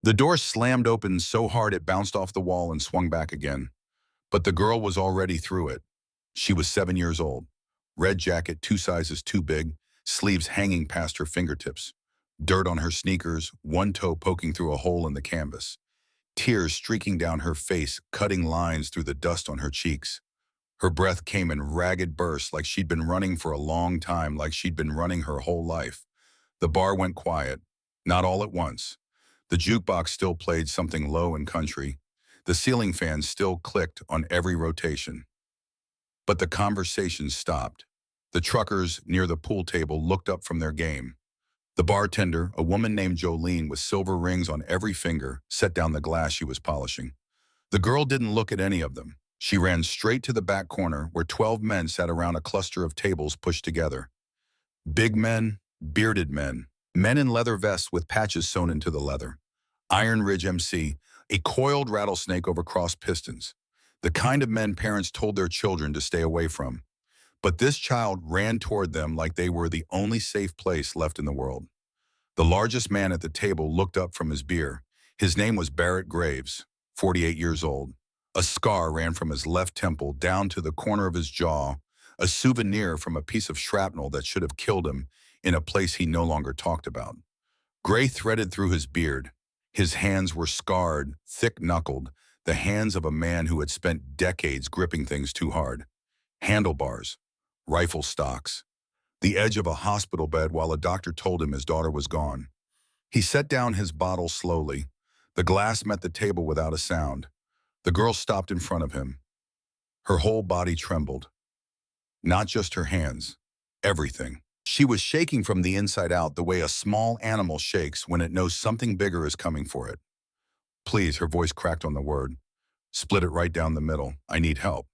The door slammed open so hard it bounced off the wall and swung back again. But the girl was already through it. She was 7 years old. Red jacket 2 sizes too big, sleeves hanging past her fingertips. Dirt on her sneakers, one toe poking through a hole in the canvas. Tears streaking down her face, cutting lines through the dust on her cheeks. Her breath came in ragged bursts like she'd been running for a long time, like she'd been running her whole life. The bar went quiet, not all at once. The jukebox still played something low and country. The ceiling fan still clicked on every rotation. But the conversation stopped. The truckers near the pool table looked up from their game. The bartender, a woman named Jolene with silver rings on every finger, set down the glass she was polishing. The girl didn't look at any of them. She ran straight to the back corner where 12 men sat around a cluster of tables pushed together. Big men, bearded men, men in leather vests with patches sewn into the leather. Iron Ridge MC, a coiled rattlesnake over crossed pistons. The kind of men parents told their children to stay away from. But this child ran toward them like they were the only safe place left in the world. The largest man at the table looked up from his beer. His name was Barrett Graves, 48 years old. A scar ran from his left temple down to the corner of his jaw, a souvenir from a piece of shrapnel that should have killed him in a place he no longer talked about. Gray threaded through his beard. His hands were scarred, thick-knuckled, the hands of a man who had spent decades gripping things too hard. Handlebars, rifle stocks, the edge of a hospital bed while a doctor told him his daughter was gone. He set down his bottle slowly. The glass met the table without a sound. The girl stopped in front of him. Her whole body trembled. Not just her hands, everything. She was shaking from the inside out the way a small animal shakes when it knows something bigger is coming for it. Please, her voice cracked on the word. Split it right down the middle. I need help.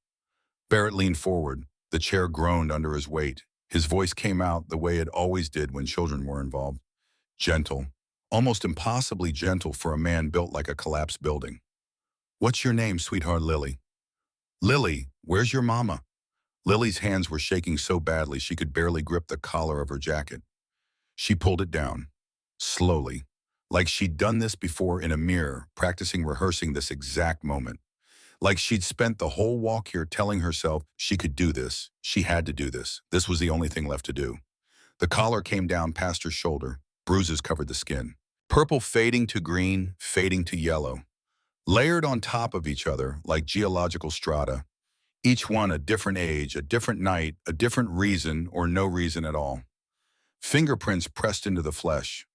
Barrett leaned forward. The chair groaned under his weight. His voice came out the way it always did when children were involved. Gentle, almost impossibly gentle for a man built like a collapsed building. What's your name, sweetheart? Lily. Lily, where's your mama? Lily's hands were shaking so badly she could barely grip the collar of her jacket. She pulled it down, slowly, like she'd done this before in a mirror, rehearsing this exact moment. Like she'd spent the whole walk here telling herself she could do this, she had to do this. This was the only thing left to do. The collar came down past her shoulder. Bruises covered the skin. Purple fading to green, fading to yellow. Layered on top of each other like geological strata. Each one a different age, a different night, a different reason or no reason at all. Fingerprints pressed into the flesh.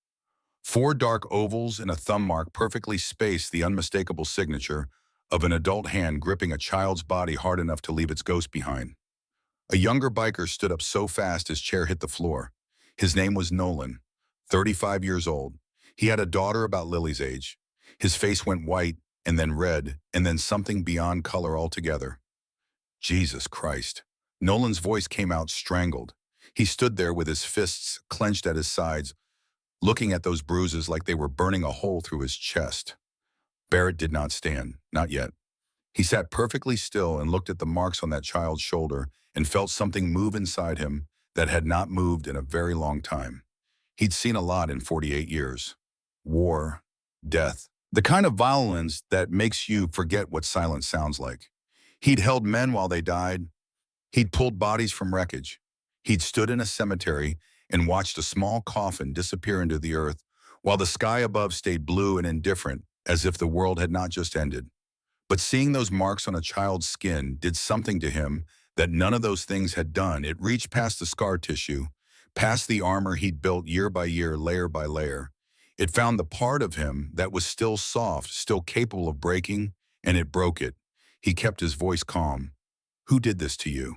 4 dark ovals and a thumb mark perfectly spaced the unmistakable signature of an adult hand gripping a child's body hard enough to leave its ghost behind. A younger biker stood up so fast his chair hit the floor. His name was Nolan, 35 years old. He had a daughter about Lily's age. His face went white, and then red, and then something beyond color altogether. Jesus Christ. Nolan's voice came out strangled. He stood there with his fists clenched at his sides, looking at those bruises like they were burning a hole through his chest. Barrett did not stand, not yet. He sat perfectly still and looked at the marks on that child's shoulder and felt something move inside him that had not moved in a very long time. He'd seen a lot in 48 years. War, death, the kind of violence that makes you forget what silence sounds like. He'd held men while they died. He'd pulled bodies from wreckage. He'd stood in a cemetery and watched a small coffin disappear into the earth while the sky above stayed blue and indifferent as if the world had not just ended. But seeing those marks on a child's skin did something to him that none of those things had done. It reached past the scar tissue, past the armor he'd built year by year, layer by layer. It found the part of him that was still soft, still capable of breaking, and it broke it. He kept his voice calm. Who did this to you?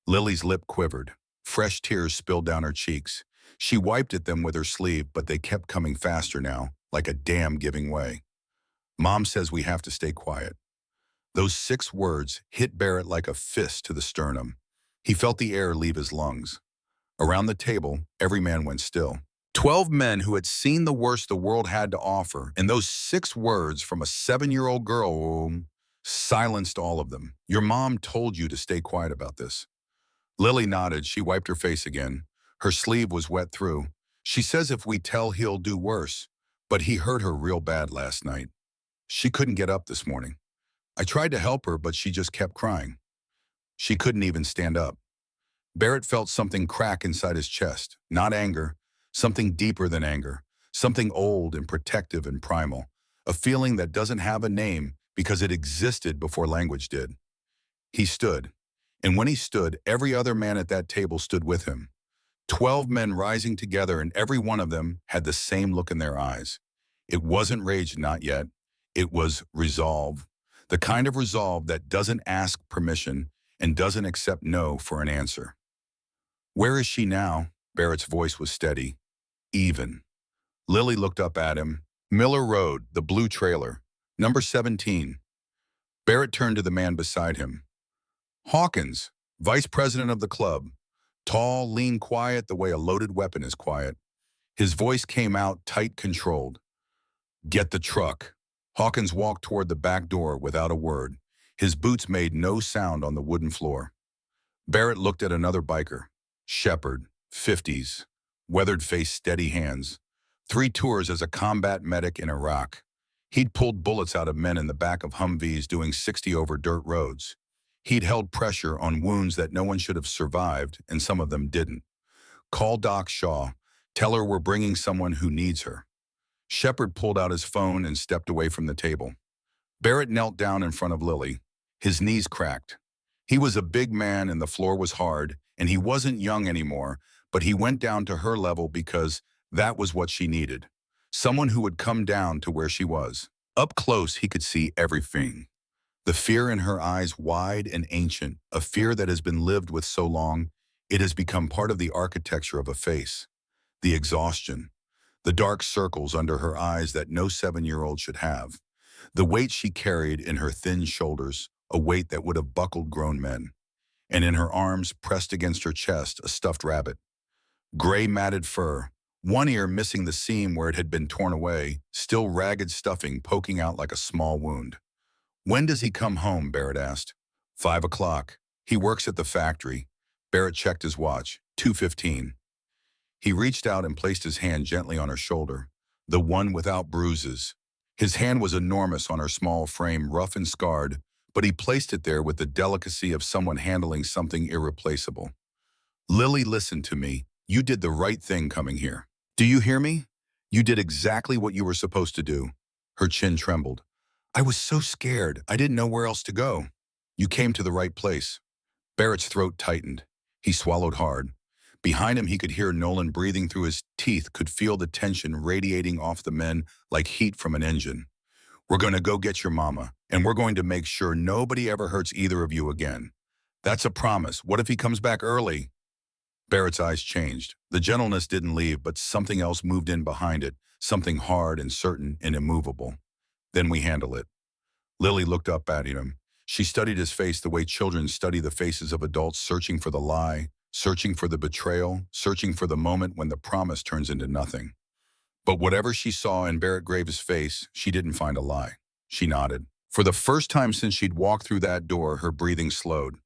Lily's lip quivered. Fresh tears spilled down her cheeks. She wiped at them with her sleeve, but they kept coming faster now, like a dam giving way. Mom says we have to stay quiet. Those 6 words hit Barrett like a fist to the sternum. He felt the air leave his lungs. Around the table, every man went still. 12 men who had seen the worst the world had to offer, and those 6 words from a 7-year-old girl silenced all of them. Your mom told you to stay quiet about this. Lily nodded. She wiped her face again. Her sleeve was wet through. She says if we tell, he'll do worse. But he hurt her real bad last night. She couldn't get up this morning. I tried to help her, but she just kept crying. She couldn't even stand up. Barrett felt something crack inside his chest, not anger, something deeper than anger, something old and protective and primal, a feeling that doesn't have a name because it existed before language did. He stood, and when he stood, every other man at that table stood with him. 12 men rising together, and every one of them had the same look in their eyes. It wasn't rage, not yet. It was resolve. The kind of resolve that doesn't ask permission and doesn't accept no for an answer. Where is she now? Barrett's voice was steady. Even. Lily looked up at him. Miller Road, the blue trailer. Number 17. Barrett turned to the man beside him. Hawkins, vice president of the club. Tall, lean, quiet the way a loaded weapon is quiet. His voice came out tight, controlled. Get the truck. Hawkins walked toward the back door without a word. His boots made no sound on the wooden floor. Barrett looked at another biker. Shepherd, 50s, weathered face, steady hands. 3 tours as a combat medic in Iraq. He'd pulled bullets out of men in the back of Humvees doing 60 over dirt roads. He'd held pressure on wounds that no one should have survived, and some of them didn't. Call Doc Shaw. Tell her we're bringing someone who needs her. Shepard pulled out his phone and stepped away from the table. Barrett knelt down in front of Lily. His knees cracked. He was a big man and the floor was hard, and he wasn't young anymore, but he went down to her level because that was what she needed. Someone who would come down to where she was. Up close, he could see everything. The fear in her eyes, wide and ancient, a fear that has been lived with so long, it has become part of the architecture of a face. The exhaustion, the dark circles under her eyes that no 7-year-old should have. The weight she carried in her thin shoulders, a weight that would have buckled grown men. And in her arms, pressed against her chest, a stuffed rabbit. Gray matted fur, one ear missing the seam where it had been torn away, still ragged stuffing poking out like a small wound. When does he come home? Barrett asked. 5 o'clock. He works at the factory. Barrett checked his watch. 2:15. He reached out and placed his hand gently on her shoulder, the one without bruises. His hand was enormous on her small frame, rough and scarred, but he placed it there with the delicacy of someone handling something irreplaceable. Lily, listen to me. You did the right thing coming here. Do you hear me? You did exactly what you were supposed to do. Her chin trembled. I was so scared. I didn't know where else to go. You came to the right place. Barrett's throat tightened. He swallowed hard. Behind him, he could hear Nolan breathing through his teeth, could feel the tension radiating off the men like heat from an engine. We're going to go get your mama, and we're going to make sure nobody ever hurts either of you again. That's a promise. What if he comes back early? Barrett's eyes changed. The gentleness didn't leave, but something else moved in behind it, something hard and certain and immovable. Then we handle it. Lily looked up at him. She studied his face the way children study the faces of adults, searching for the lie, searching for the betrayal, searching for the moment when the promise turns into nothing. But whatever she saw in Barrett Graves' face, she didn't find a lie. She nodded. For the first time since she'd walked through that door, her breathing slowed.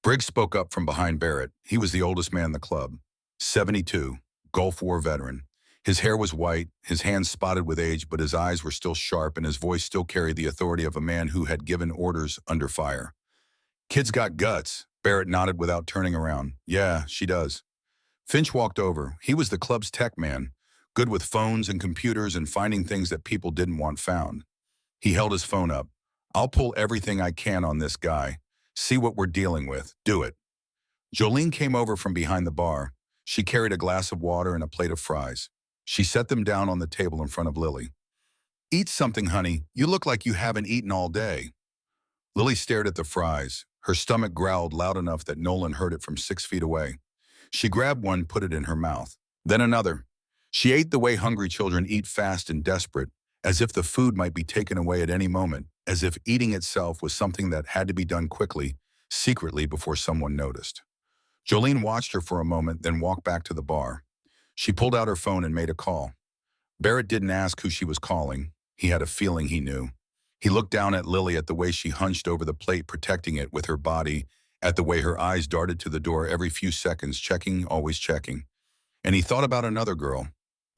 Briggs spoke up from behind Barrett. He was the oldest man in the club. 72, Gulf War veteran. His hair was white, his hands spotted with age, but his eyes were still sharp and his voice still carried the authority of a man who had given orders under fire. Kid's got guts. Barrett nodded without turning around. Yeah, she does. Finch walked over. He was the club's tech man, good with phones and computers and finding things that people didn't want found. He held his phone up. I'll pull everything I can on this guy. See what we're dealing with. Do it. Jolene came over from behind the bar. She carried a glass of water and a plate of fries. She set them down on the table in front of Lily. Eat something, honey. You look like you haven't eaten all day. Lily stared at the fries. Her stomach growled loud enough that Nolan heard it from 6 feet away. She grabbed one, put it in her mouth. Then another. She ate the way hungry children eat, fast and desperate, as if the food might be taken away at any moment, as if eating itself was something that had to be done quickly, secretly before someone noticed. Jolene watched her for a moment, then walked back to the bar. She pulled out her phone and made a call. Barrett didn't ask who she was calling. He had a feeling he knew. He looked down at Lily, at the way she hunched over the plate, protecting it with her body, at the way her eyes darted to the door every few seconds, checking, always checking. And he thought about another girl,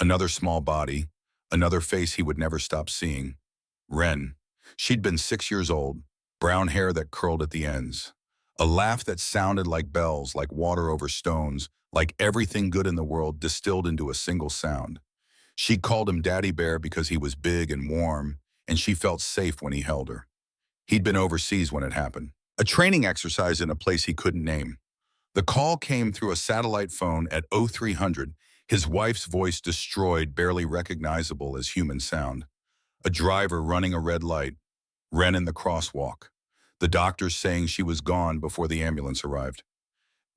another small body, Another face he would never stop seeing. Wren. She'd been 6 years old, brown hair that curled at the ends. A laugh that sounded like bells, like water over stones, like everything good in the world distilled into a single sound. She called him Daddy Bear because he was big and warm, and she felt safe when he held her. He'd been overseas when it happened. A training exercise in a place he couldn't name. The call came through a satellite phone at 0300, his wife's voice destroyed, barely recognizable as human sound. A driver running a red light, Wren in the crosswalk. The doctors saying she was gone before the ambulance arrived.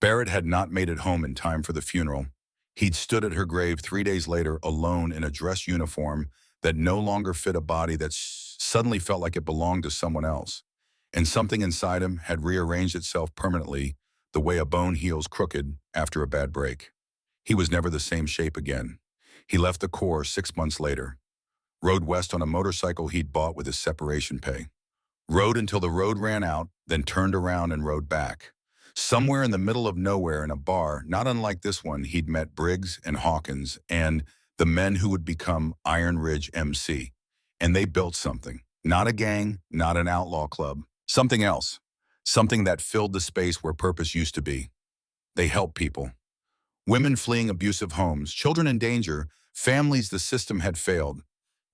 Barrett had not made it home in time for the funeral. He'd stood at her grave 3 days later, alone in a dress uniform that no longer fit a body that suddenly felt like it belonged to someone else. And something inside him had rearranged itself permanently, the way a bone heals crooked after a bad break. He was never the same shape again. He left the Corps 6 months later. Rode west on a motorcycle he'd bought with his separation pay. Rode until the road ran out, then turned around and rode back. Somewhere in the middle of nowhere in a bar, not unlike this one, he'd met Briggs and Hawkins and the men who would become Iron Ridge MC. And they built something. Not a gang, not an outlaw club. Something else. Something that filled the space where purpose used to be. They helped people. Women fleeing abusive homes, children in danger, families the system had failed.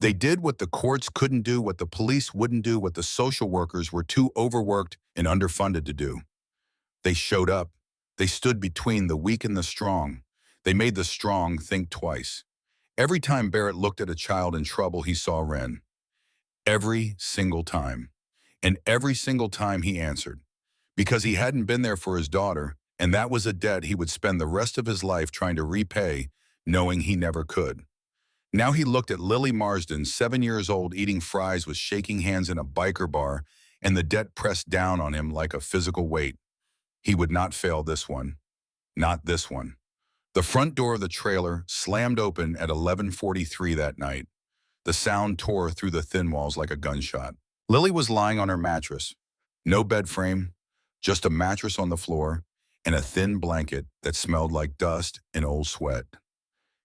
They did what the courts couldn't do, what the police wouldn't do, what the social workers were too overworked and underfunded to do. They showed up. They stood between the weak and the strong. They made the strong think twice. Every time Barrett looked at a child in trouble, he saw Wren. Every single time. And every single time he answered. Because he hadn't been there for his daughter, and that was a debt he would spend the rest of his life trying to repay, knowing he never could. Now he looked at Lily Marsden, 7 years old, eating fries with shaking hands in a biker bar, and the debt pressed down on him like a physical weight. He would not fail this one. Not this one. The front door of the trailer slammed open at 11:43 that night. The sound tore through the thin walls like a gunshot. Lily was lying on her mattress. No bed frame, just a mattress on the floor and a thin blanket that smelled like dust and old sweat.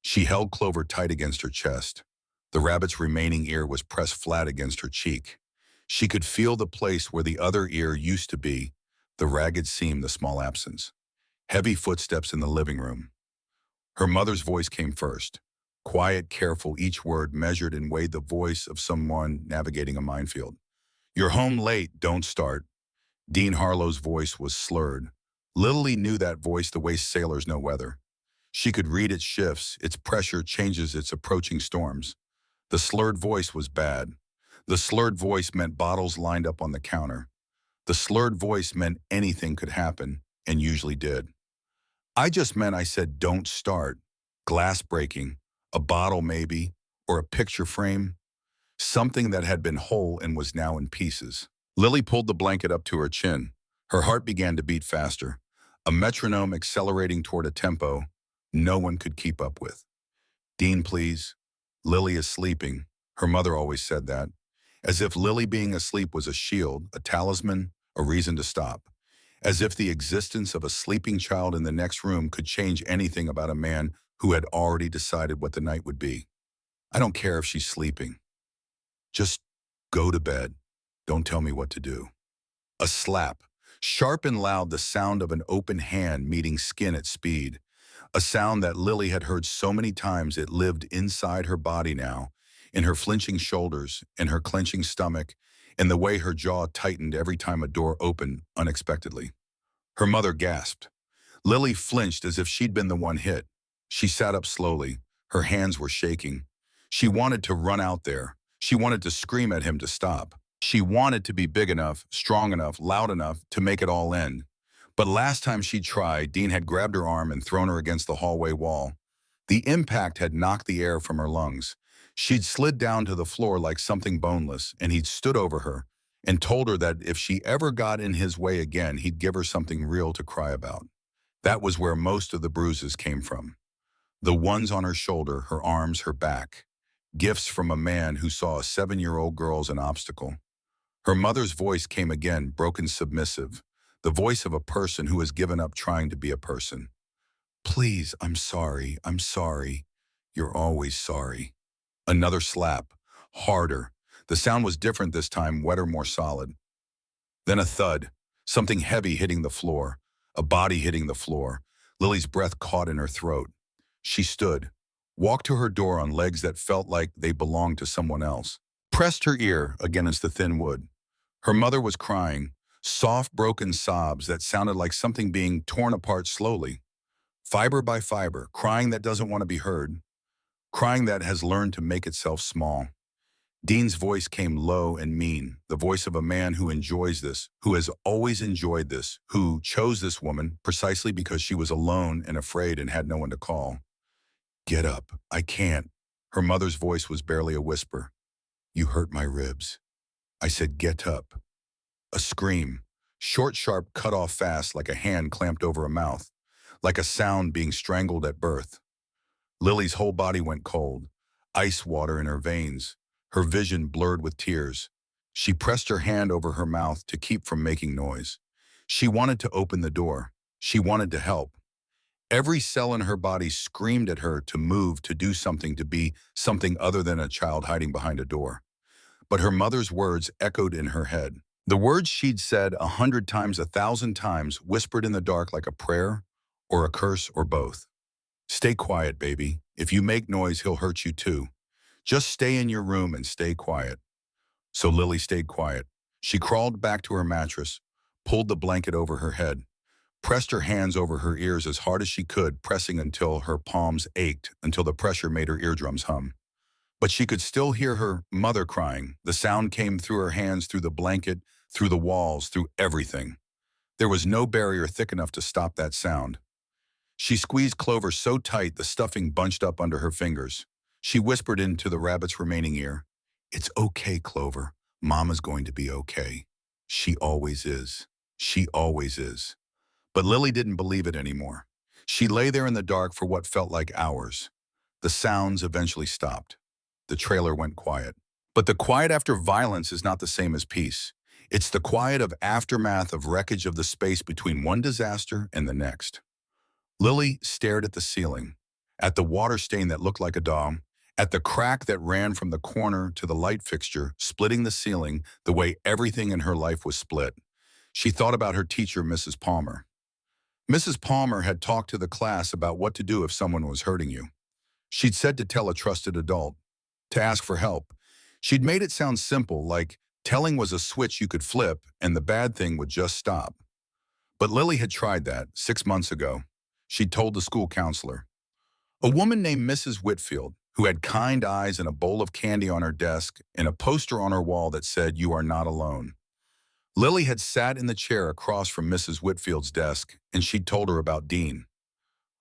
She held Clover tight against her chest. The rabbit's remaining ear was pressed flat against her cheek. She could feel the place where the other ear used to be, the ragged seam, the small absence. Heavy footsteps in the living room. Her mother's voice came first. Quiet, careful, each word measured and weighed, the voice of someone navigating a minefield. "You're home late, don't start." Dean Harlow's voice was slurred. Lily knew that voice the way sailors know weather. She could read its shifts, its pressure changes, its approaching storms. The slurred voice was bad. The slurred voice meant bottles lined up on the counter. The slurred voice meant anything could happen, and usually did. I just meant I said don't start. Glass breaking, a bottle maybe, or a picture frame. Something that had been whole and was now in pieces. Lily pulled the blanket up to her chin. Her heart began to beat faster, a metronome accelerating toward a tempo no one could keep up with. "Dean, please. Lily is sleeping." Her mother always said that. As if Lily being asleep was a shield, a talisman, a reason to stop. As if the existence of a sleeping child in the next room could change anything about a man who had already decided what the night would be. "I don't care if she's sleeping. Just go to bed. Don't tell me what to do." A slap. Sharp and loud, the sound of an open hand meeting skin at speed. A sound that Lily had heard so many times it lived inside her body now, in her flinching shoulders, in her clenching stomach, in the way her jaw tightened every time a door opened unexpectedly. Her mother gasped. Lily flinched as if she'd been the one hit. She sat up slowly. Her hands were shaking. She wanted to run out there. She wanted to scream at him to stop. She wanted to be big enough, strong enough, loud enough to make it all end. But last time she tried, Dean had grabbed her arm and thrown her against the hallway wall. The impact had knocked the air from her lungs. She'd slid down to the floor like something boneless, and he'd stood over her and told her that if she ever got in his way again, he'd give her something real to cry about. That was where most of the bruises came from. The ones on her shoulder, her arms, her back. Gifts from a man who saw a 7-year-old girl as an obstacle. Her mother's voice came again, broken, submissive. The voice of a person who has given up trying to be a person. "Please, I'm sorry. I'm sorry. You're always sorry." Another slap. Harder. The sound was different this time, wetter, more solid. Then a thud. Something heavy hitting the floor. A body hitting the floor. Lily's breath caught in her throat. She stood, walked to her door on legs that felt like they belonged to someone else, pressed her ear against the thin wood. Her mother was crying, soft, broken sobs that sounded like something being torn apart slowly, fiber by fiber, crying that doesn't want to be heard, crying that has learned to make itself small. Dean's voice came low and mean, the voice of a man who enjoys this, who has always enjoyed this, who chose this woman precisely because she was alone and afraid and had no one to call. Get up. I can't. Her mother's voice was barely a whisper. You hurt my ribs. I said, get up. A scream. Short, sharp, cut off fast like a hand clamped over a mouth, like a sound being strangled at birth. Lily's whole body went cold, ice water in her veins, her vision blurred with tears. She pressed her hand over her mouth to keep from making noise. She wanted to open the door. She wanted to help. Every cell in her body screamed at her to move, to do something, to be something other than a child hiding behind a door. But her mother's words echoed in her head. The words she'd said 100 times, 1,000 times, whispered in the dark like a prayer or a curse or both. Stay quiet, baby. If you make noise, he'll hurt you too. Just stay in your room and stay quiet. So Lily stayed quiet. She crawled back to her mattress, pulled the blanket over her head, pressed her hands over her ears as hard as she could, pressing until her palms ached, until the pressure made her eardrums hum. But she could still hear her mother crying. The sound came through her hands, through the blanket, through the walls, through everything. There was no barrier thick enough to stop that sound. She squeezed Clover so tight the stuffing bunched up under her fingers. She whispered into the rabbit's remaining ear, It's okay, Clover. Mama's going to be okay. She always is. She always is. But Lily didn't believe it anymore. She lay there in the dark for what felt like hours. The sounds eventually stopped. The trailer went quiet. But the quiet after violence is not the same as peace. It's the quiet of aftermath, of wreckage, of the space between one disaster and the next. Lily stared at the ceiling, at the water stain that looked like a dog, at the crack that ran from the corner to the light fixture, splitting the ceiling the way everything in her life was split. She thought about her teacher, Mrs. Palmer. Mrs. Palmer had talked to the class about what to do if someone was hurting you. She'd said to tell a trusted adult, to ask for help. She'd made it sound simple, like telling was a switch you could flip and the bad thing would just stop. But Lily had tried that 6 months ago. She'd told the school counselor. A woman named Mrs. Whitfield, who had kind eyes and a bowl of candy on her desk and a poster on her wall that said, You are not alone. Lily had sat in the chair across from Mrs. Whitfield's desk, and she'd told her about Dean,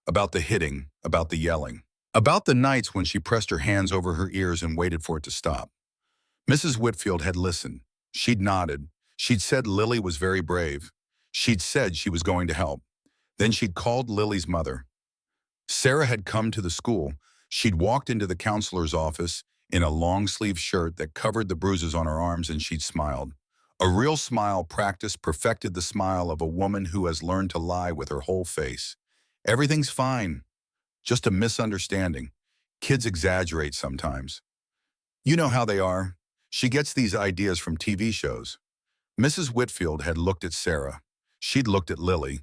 about the hitting, about the yelling, about the nights when she pressed her hands over her ears and waited for it to stop. Mrs. Whitfield had listened. She'd nodded. She'd said Lily was very brave. She'd said she was going to help. Then she'd called Lily's mother. Sarah had come to the school. She'd walked into the counselor's office in a long-sleeve shirt that covered the bruises on her arms, and she'd smiled. A real smile, practiced, perfected, the smile of a woman who has learned to lie with her whole face. Everything's fine. Just a misunderstanding. Kids exaggerate sometimes. You know how they are. She gets these ideas from TV shows. Mrs. Whitfield had looked at Sarah. She'd looked at Lily.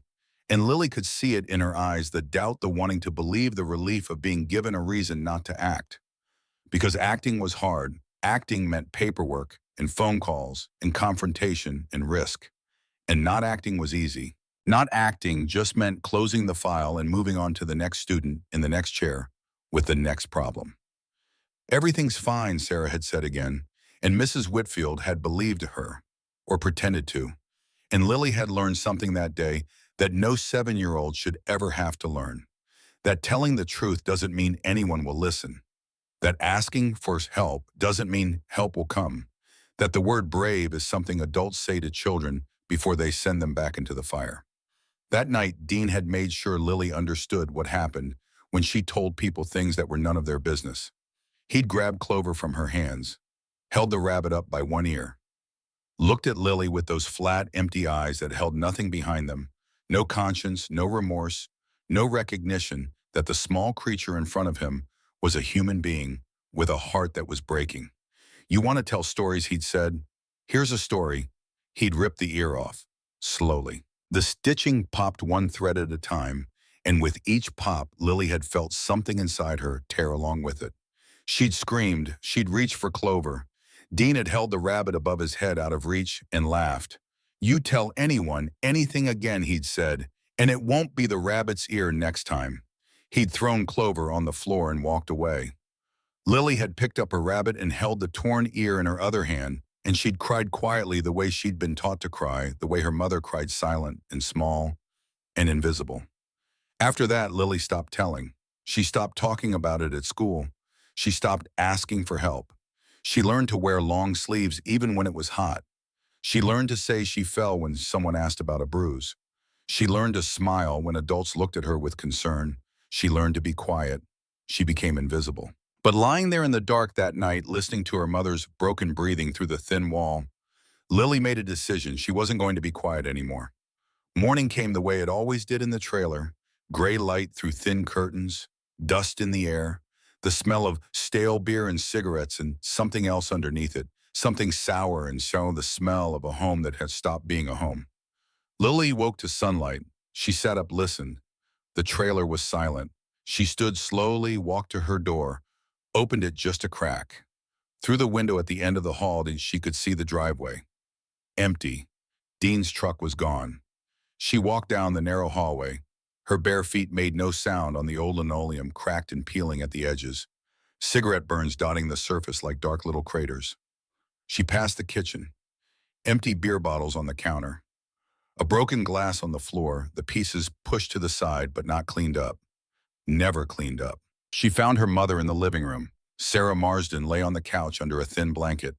And Lily could see it in her eyes, the doubt, the wanting to believe, the relief of being given a reason not to act. Because acting was hard. Acting meant paperwork and phone calls and confrontation and risk. And not acting was easy. Not acting just meant closing the file and moving on to the next student in the next chair with the next problem. Everything's fine, Sarah had said again, and Mrs. Whitfield had believed her, or pretended to. And Lily had learned something that day that no 7-year-old should ever have to learn. That telling the truth doesn't mean anyone will listen. That asking for help doesn't mean help will come. That the word brave is something adults say to children before they send them back into the fire. That night, Dean had made sure Lily understood what happened when she told people things that were none of their business. He'd grabbed Clover from her hands, held the rabbit up by one ear, looked at Lily with those flat, empty eyes that held nothing behind them, no conscience, no remorse, no recognition that the small creature in front of him was a human being with a heart that was breaking. You want to tell stories, he'd said. Here's a story. He'd ripped the ear off, slowly. The stitching popped one thread at a time, and with each pop, Lily had felt something inside her tear along with it. She'd screamed, she'd reached for Clover. Dean had held the rabbit above his head out of reach and laughed. You tell anyone anything again, he'd said, and it won't be the rabbit's ear next time. He'd thrown Clover on the floor and walked away. Lily had picked up her rabbit and held the torn ear in her other hand, and she'd cried quietly the way she'd been taught to cry, the way her mother cried, silent and small and invisible. After that, Lily stopped telling. She stopped talking about it at school. She stopped asking for help. She learned to wear long sleeves even when it was hot. She learned to say she fell when someone asked about a bruise. She learned to smile when adults looked at her with concern. She learned to be quiet. She became invisible. But lying there in the dark that night, listening to her mother's broken breathing through the thin wall, Lily made a decision. She wasn't going to be quiet anymore. Morning came the way it always did in the trailer, gray light through thin curtains, dust in the air, the smell of stale beer and cigarettes and something else underneath it, something sour and so the smell of a home that had stopped being a home. Lily woke to sunlight. She sat up, listened. The trailer was silent. She stood slowly, walked to her door, opened it just a crack. Through the window at the end of the hall, she could see the driveway. Empty. Dean's truck was gone. She walked down the narrow hallway. Her bare feet made no sound on the old linoleum, cracked and peeling at the edges, cigarette burns dotting the surface like dark little craters. She passed the kitchen. Empty beer bottles on the counter. A broken glass on the floor, the pieces pushed to the side but not cleaned up. Never cleaned up. She found her mother in the living room. Sarah Marsden lay on the couch under a thin blanket.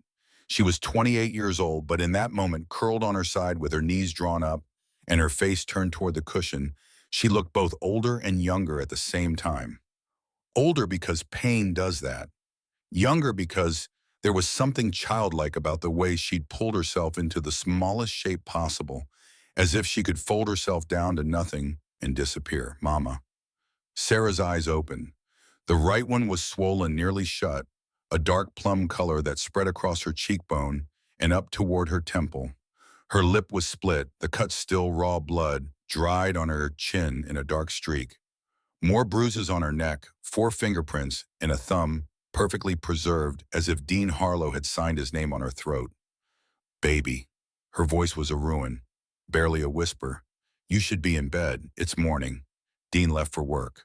She was 28 years old, but in that moment, curled on her side with her knees drawn up and her face turned toward the cushion, she looked both older and younger at the same time. Older because pain does that. Younger because there was something childlike about the way she'd pulled herself into the smallest shape possible, as if she could fold herself down to nothing and disappear. Mama. Sarah's eyes opened. The right one was swollen nearly shut, a dark plum color that spread across her cheekbone and up toward her temple. Her lip was split, the cut still raw blood, dried on her chin in a dark streak. More bruises on her neck, 4 fingerprints, and a thumb, perfectly preserved, as if Dean Harlow had signed his name on her throat. Baby. Her voice was a ruin, barely a whisper. You should be in bed. It's morning. Dean left for work.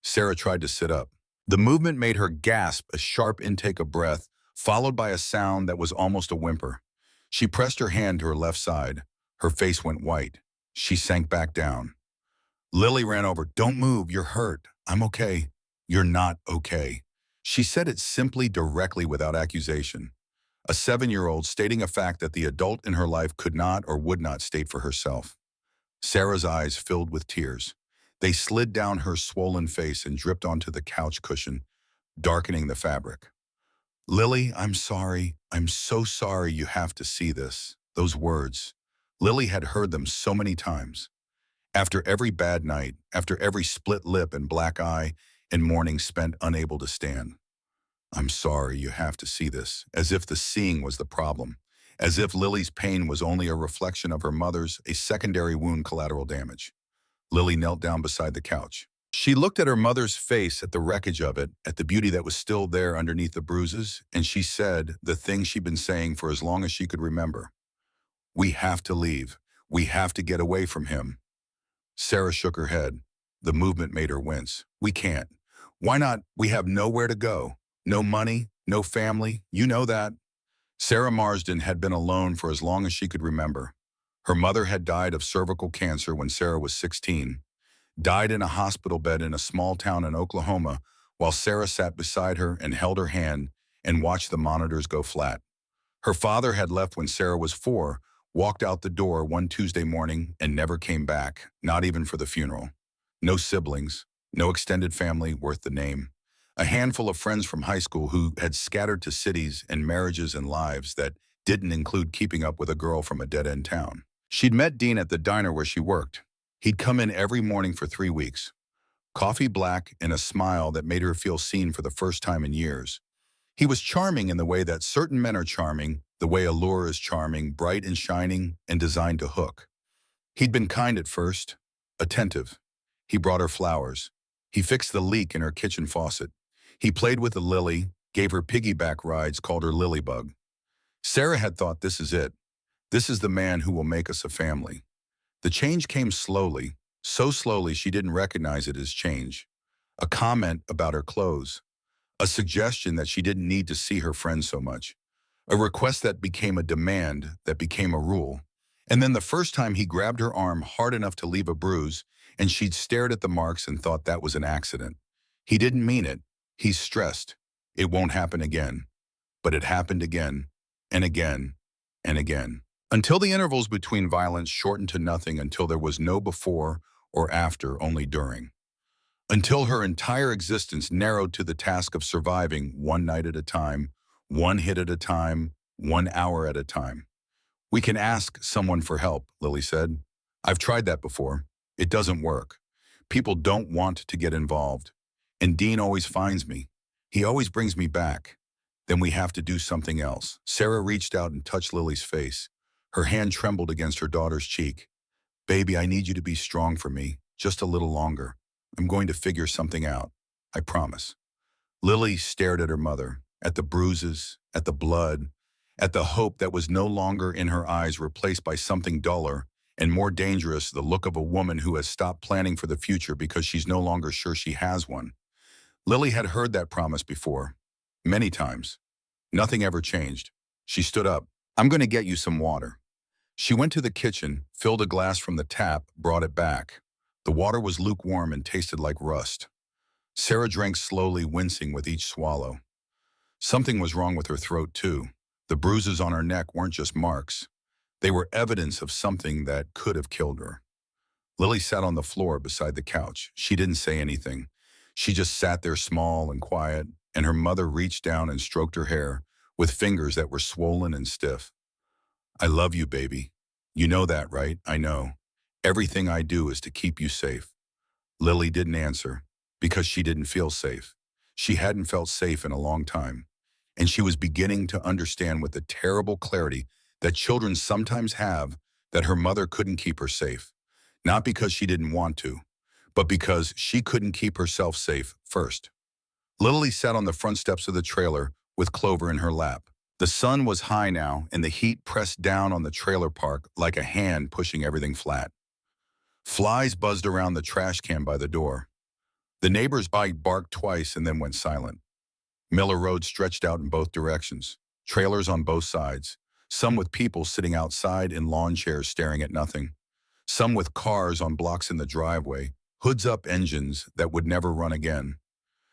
Sarah tried to sit up. The movement made her gasp, a sharp intake of breath, followed by a sound that was almost a whimper. She pressed her hand to her left side. Her face went white. She sank back down. Lily ran over. Don't move. You're hurt. I'm okay. You're not okay. She said it simply, directly, without accusation. A 7-year-old stating a fact that the adult in her life could not or would not state for herself. Sarah's eyes filled with tears. They slid down her swollen face and dripped onto the couch cushion, darkening the fabric. Lily, I'm sorry. I'm so sorry you have to see this. Those words. Lily had heard them so many times. After every bad night, after every split lip and black eye, and mornings spent unable to stand. I'm sorry you have to see this, as if the seeing was the problem, as if Lily's pain was only a reflection of her mother's, a secondary wound, collateral damage. Lily knelt down beside the couch. She looked at her mother's face, at the wreckage of it, at the beauty that was still there underneath the bruises, and she said the thing she'd been saying for as long as she could remember. We have to leave. We have to get away from him. Sarah shook her head. The movement made her wince. We can't. Why not? We have nowhere to go. No money, no family. You know that. Sarah Marsden had been alone for as long as she could remember. Her mother had died of cervical cancer when Sarah was 16, died in a hospital bed in a small town in Oklahoma, while Sarah sat beside her and held her hand and watched the monitors go flat. Her father had left when Sarah was 4, walked out the door one Tuesday morning and never came back, not even for the funeral. No siblings, no extended family worth the name. A handful of friends from high school who had scattered to cities and marriages and lives that didn't include keeping up with a girl from a dead-end town. She'd met Dean at the diner where she worked. He'd come in every morning for 3 weeks. Coffee black and a smile that made her feel seen for the first time in years. He was charming in the way that certain men are charming, the way a lure is charming, bright and shining, and designed to hook. He'd been kind at first, attentive. He brought her flowers. He fixed the leak in her kitchen faucet. He played with the lily, gave her piggyback rides, called her Lilybug. Sarah had thought, this is it. This is the man who will make us a family. The change came slowly, so slowly she didn't recognize it as change. A comment about her clothes. A suggestion that she didn't need to see her friends so much. A request that became a demand, that became a rule. And then the first time he grabbed her arm hard enough to leave a bruise, and she'd stared at the marks and thought that was an accident. He didn't mean it. He's stressed. It won't happen again. But it happened again, and again, and again. Until the intervals between violence shortened to nothing, until there was no before or after, only during. Until her entire existence narrowed to the task of surviving one night at a time, one hit at a time, 1 hour at a time. We can ask someone for help, Lily said. I've tried that before. It doesn't work. People don't want to get involved. And Dean always finds me. He always brings me back. Then we have to do something else. Sarah reached out and touched Lily's face. Her hand trembled against her daughter's cheek. Baby, I need you to be strong for me, just a little longer. I'm going to figure something out. I promise. Lily stared at her mother, at the bruises, at the blood, at the hope that was no longer in her eyes, replaced by something duller and more dangerous, the look of a woman who has stopped planning for the future because she's no longer sure she has one. Lily had heard that promise before, many times. Nothing ever changed. She stood up. I'm going to get you some water. She went to the kitchen, filled a glass from the tap, brought it back. The water was lukewarm and tasted like rust. Sarah drank slowly, wincing with each swallow. Something was wrong with her throat, too. The bruises on her neck weren't just marks. They were evidence of something that could have killed her. Lily sat on the floor beside the couch. She didn't say anything. She just sat there small and quiet, and her mother reached down and stroked her hair with fingers that were swollen and stiff. I love you, baby. You know that, right? I know. Everything I do is to keep you safe. Lily didn't answer because she didn't feel safe. She hadn't felt safe in a long time. And she was beginning to understand with the terrible clarity that children sometimes have that her mother couldn't keep her safe. Not because she didn't want to, but because she couldn't keep herself safe first. Lily sat on the front steps of the trailer with Clover in her lap. The sun was high now, and the heat pressed down on the trailer park like a hand pushing everything flat. Flies buzzed around the trash can by the door. The neighbor's bike barked twice and then went silent. Miller Road stretched out in both directions, trailers on both sides, some with people sitting outside in lawn chairs staring at nothing, some with cars on blocks in the driveway, hoods up engines that would never run again.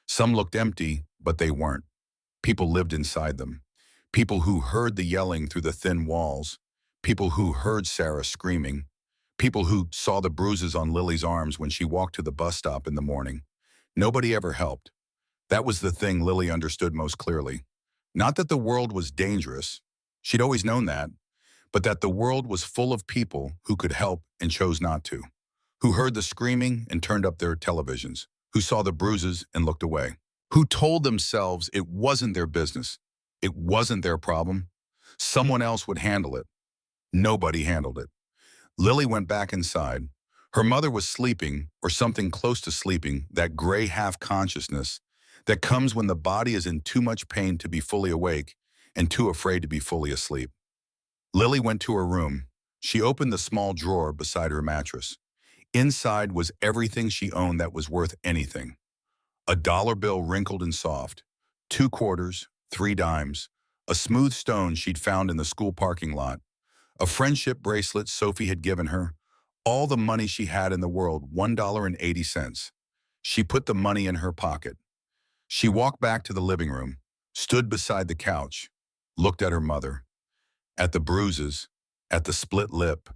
Some looked empty, but they weren't. People lived inside them. People who heard the yelling through the thin walls. People who heard Sarah screaming. People who saw the bruises on Lily's arms when she walked to the bus stop in the morning. Nobody ever helped. That was the thing Lily understood most clearly. Not that the world was dangerous. She'd always known that. But that the world was full of people who could help and chose not to. Who heard the screaming and turned up their televisions. Who saw the bruises and looked away. Who told themselves it wasn't their business. It wasn't their problem. Someone else would handle it. Nobody handled it. Lily went back inside. Her mother was sleeping, or something close to sleeping, that gray half-consciousness that comes when the body is in too much pain to be fully awake and too afraid to be fully asleep. Lily went to her room. She opened the small drawer beside her mattress. Inside was everything she owned that was worth anything. A dollar bill wrinkled and soft, 2 quarters, 3 dimes, a smooth stone she'd found in the school parking lot, a friendship bracelet Sophie had given her, all the money she had in the world, $1.80. She put the money in her pocket. She walked back to the living room, stood beside the couch, looked at her mother, at the bruises, at the split lip,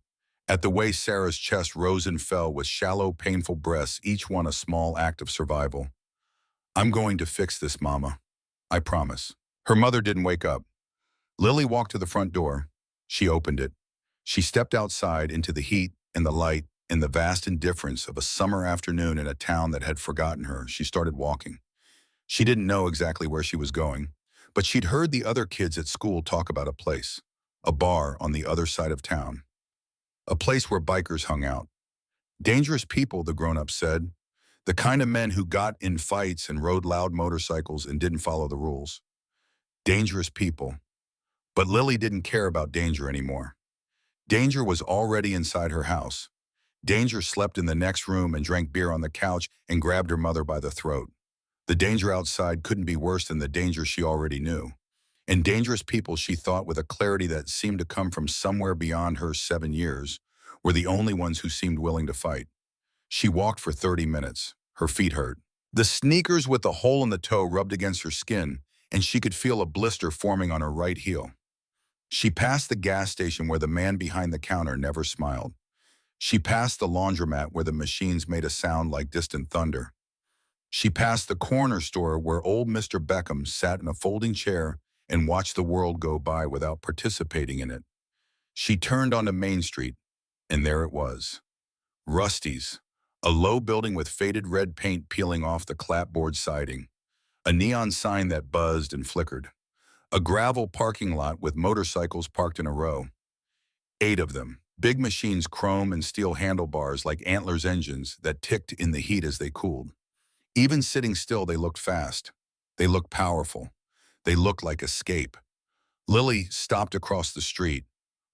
at the way Sarah's chest rose and fell with shallow, painful breaths, each one a small act of survival. I'm going to fix this, Mama. I promise. Her mother didn't wake up. Lily walked to the front door. She opened it. She stepped outside into the heat and the light and the vast indifference of a summer afternoon in a town that had forgotten her. She started walking. She didn't know exactly where she was going, But she'd heard the other kids at school talk about a bar on the other side of town, a place where bikers hung out. Dangerous people, the grown-ups said. The kind of men who got in fights and rode loud motorcycles and didn't follow the rules. Dangerous people. But Lily didn't care about danger anymore. Danger was already inside her house. Danger slept in the next room and drank beer on the couch and grabbed her mother by the throat. The danger outside couldn't be worse than the danger she already knew. And dangerous people, she thought with a clarity that seemed to come from somewhere beyond her 7 years, were the only ones who seemed willing to fight. She walked for 30 minutes. Her feet hurt. The sneakers with the hole in the toe rubbed against her skin, and she could feel a blister forming on her right heel. She passed the gas station where the man behind the counter never smiled. She passed the laundromat where the machines made a sound like distant thunder. She passed the corner store where old Mr. Beckham sat in a folding chair and watched the world go by without participating in it. She turned onto Main Street, and there it was. Rusty's, a low building with faded red paint peeling off the clapboard siding, a neon sign that buzzed and flickered, a gravel parking lot with motorcycles parked in a row. 8 of them, big machines, chrome and steel handlebars like antlers engines that ticked in the heat as they cooled. Even sitting still, they looked fast. They looked powerful. They looked like escape. Lily stopped across the street.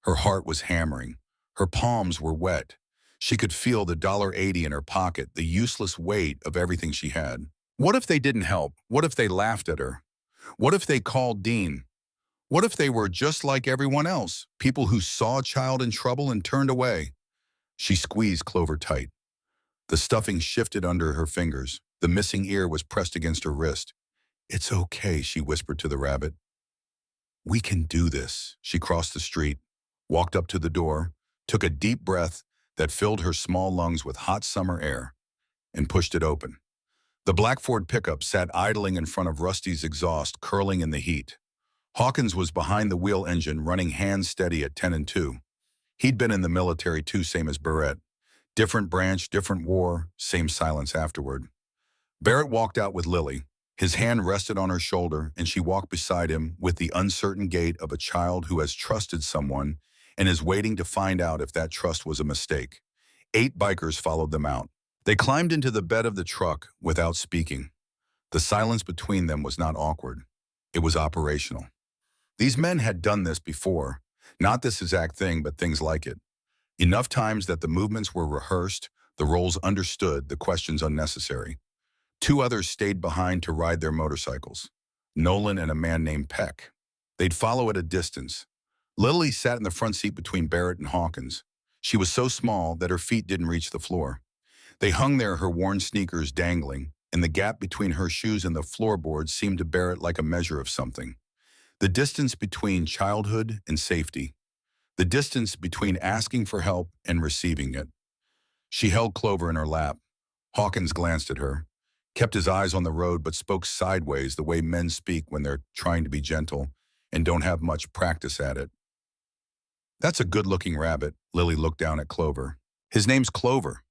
Her heart was hammering. Her palms were wet. She could feel the $1.80 in her pocket, the useless weight of everything she had. What if they didn't help? What if they laughed at her? What if they called Dean? What if they were just like everyone else, people who saw a child in trouble and turned away? She squeezed Clover tight. The stuffing shifted under her fingers. The missing ear was pressed against her wrist. "It's okay," she whispered to the rabbit. "We can do this." She crossed the street, walked up to the door, took a deep breath that filled her small lungs with hot summer air, and pushed it open. The black Ford pickup sat idling in front of Rusty's exhaust, curling in the heat. Hawkins was behind the wheel engine, running hands steady at 10 and 2. He'd been in the military too, same as Barrett. Different branch, different war, same silence afterward. Barrett walked out with Lily. His hand rested on her shoulder, and she walked beside him with the uncertain gait of a child who has trusted someone and is waiting to find out if that trust was a mistake. 8 bikers followed them out. They climbed into the bed of the truck without speaking. The silence between them was not awkward. It was operational. These men had done this before. Not this exact thing, but things like it. Enough times that the movements were rehearsed, the roles understood, the questions unnecessary. 2 others stayed behind to ride their motorcycles. Nolan and a man named Peck. They'd follow at a distance. Lily sat in the front seat between Barrett and Hawkins. She was so small that her feet didn't reach the floor. They hung there, her worn sneakers dangling, and the gap between her shoes and the floorboards seemed to Barrett like a measure of something. The distance between childhood and safety. The distance between asking for help and receiving it. She held Clover in her lap. Hawkins glanced at her, kept his eyes on the road, but spoke sideways the way men speak when they're trying to be gentle and don't have much practice at it. "That's a good-looking rabbit." Lily looked down at Clover. "His name's Clover.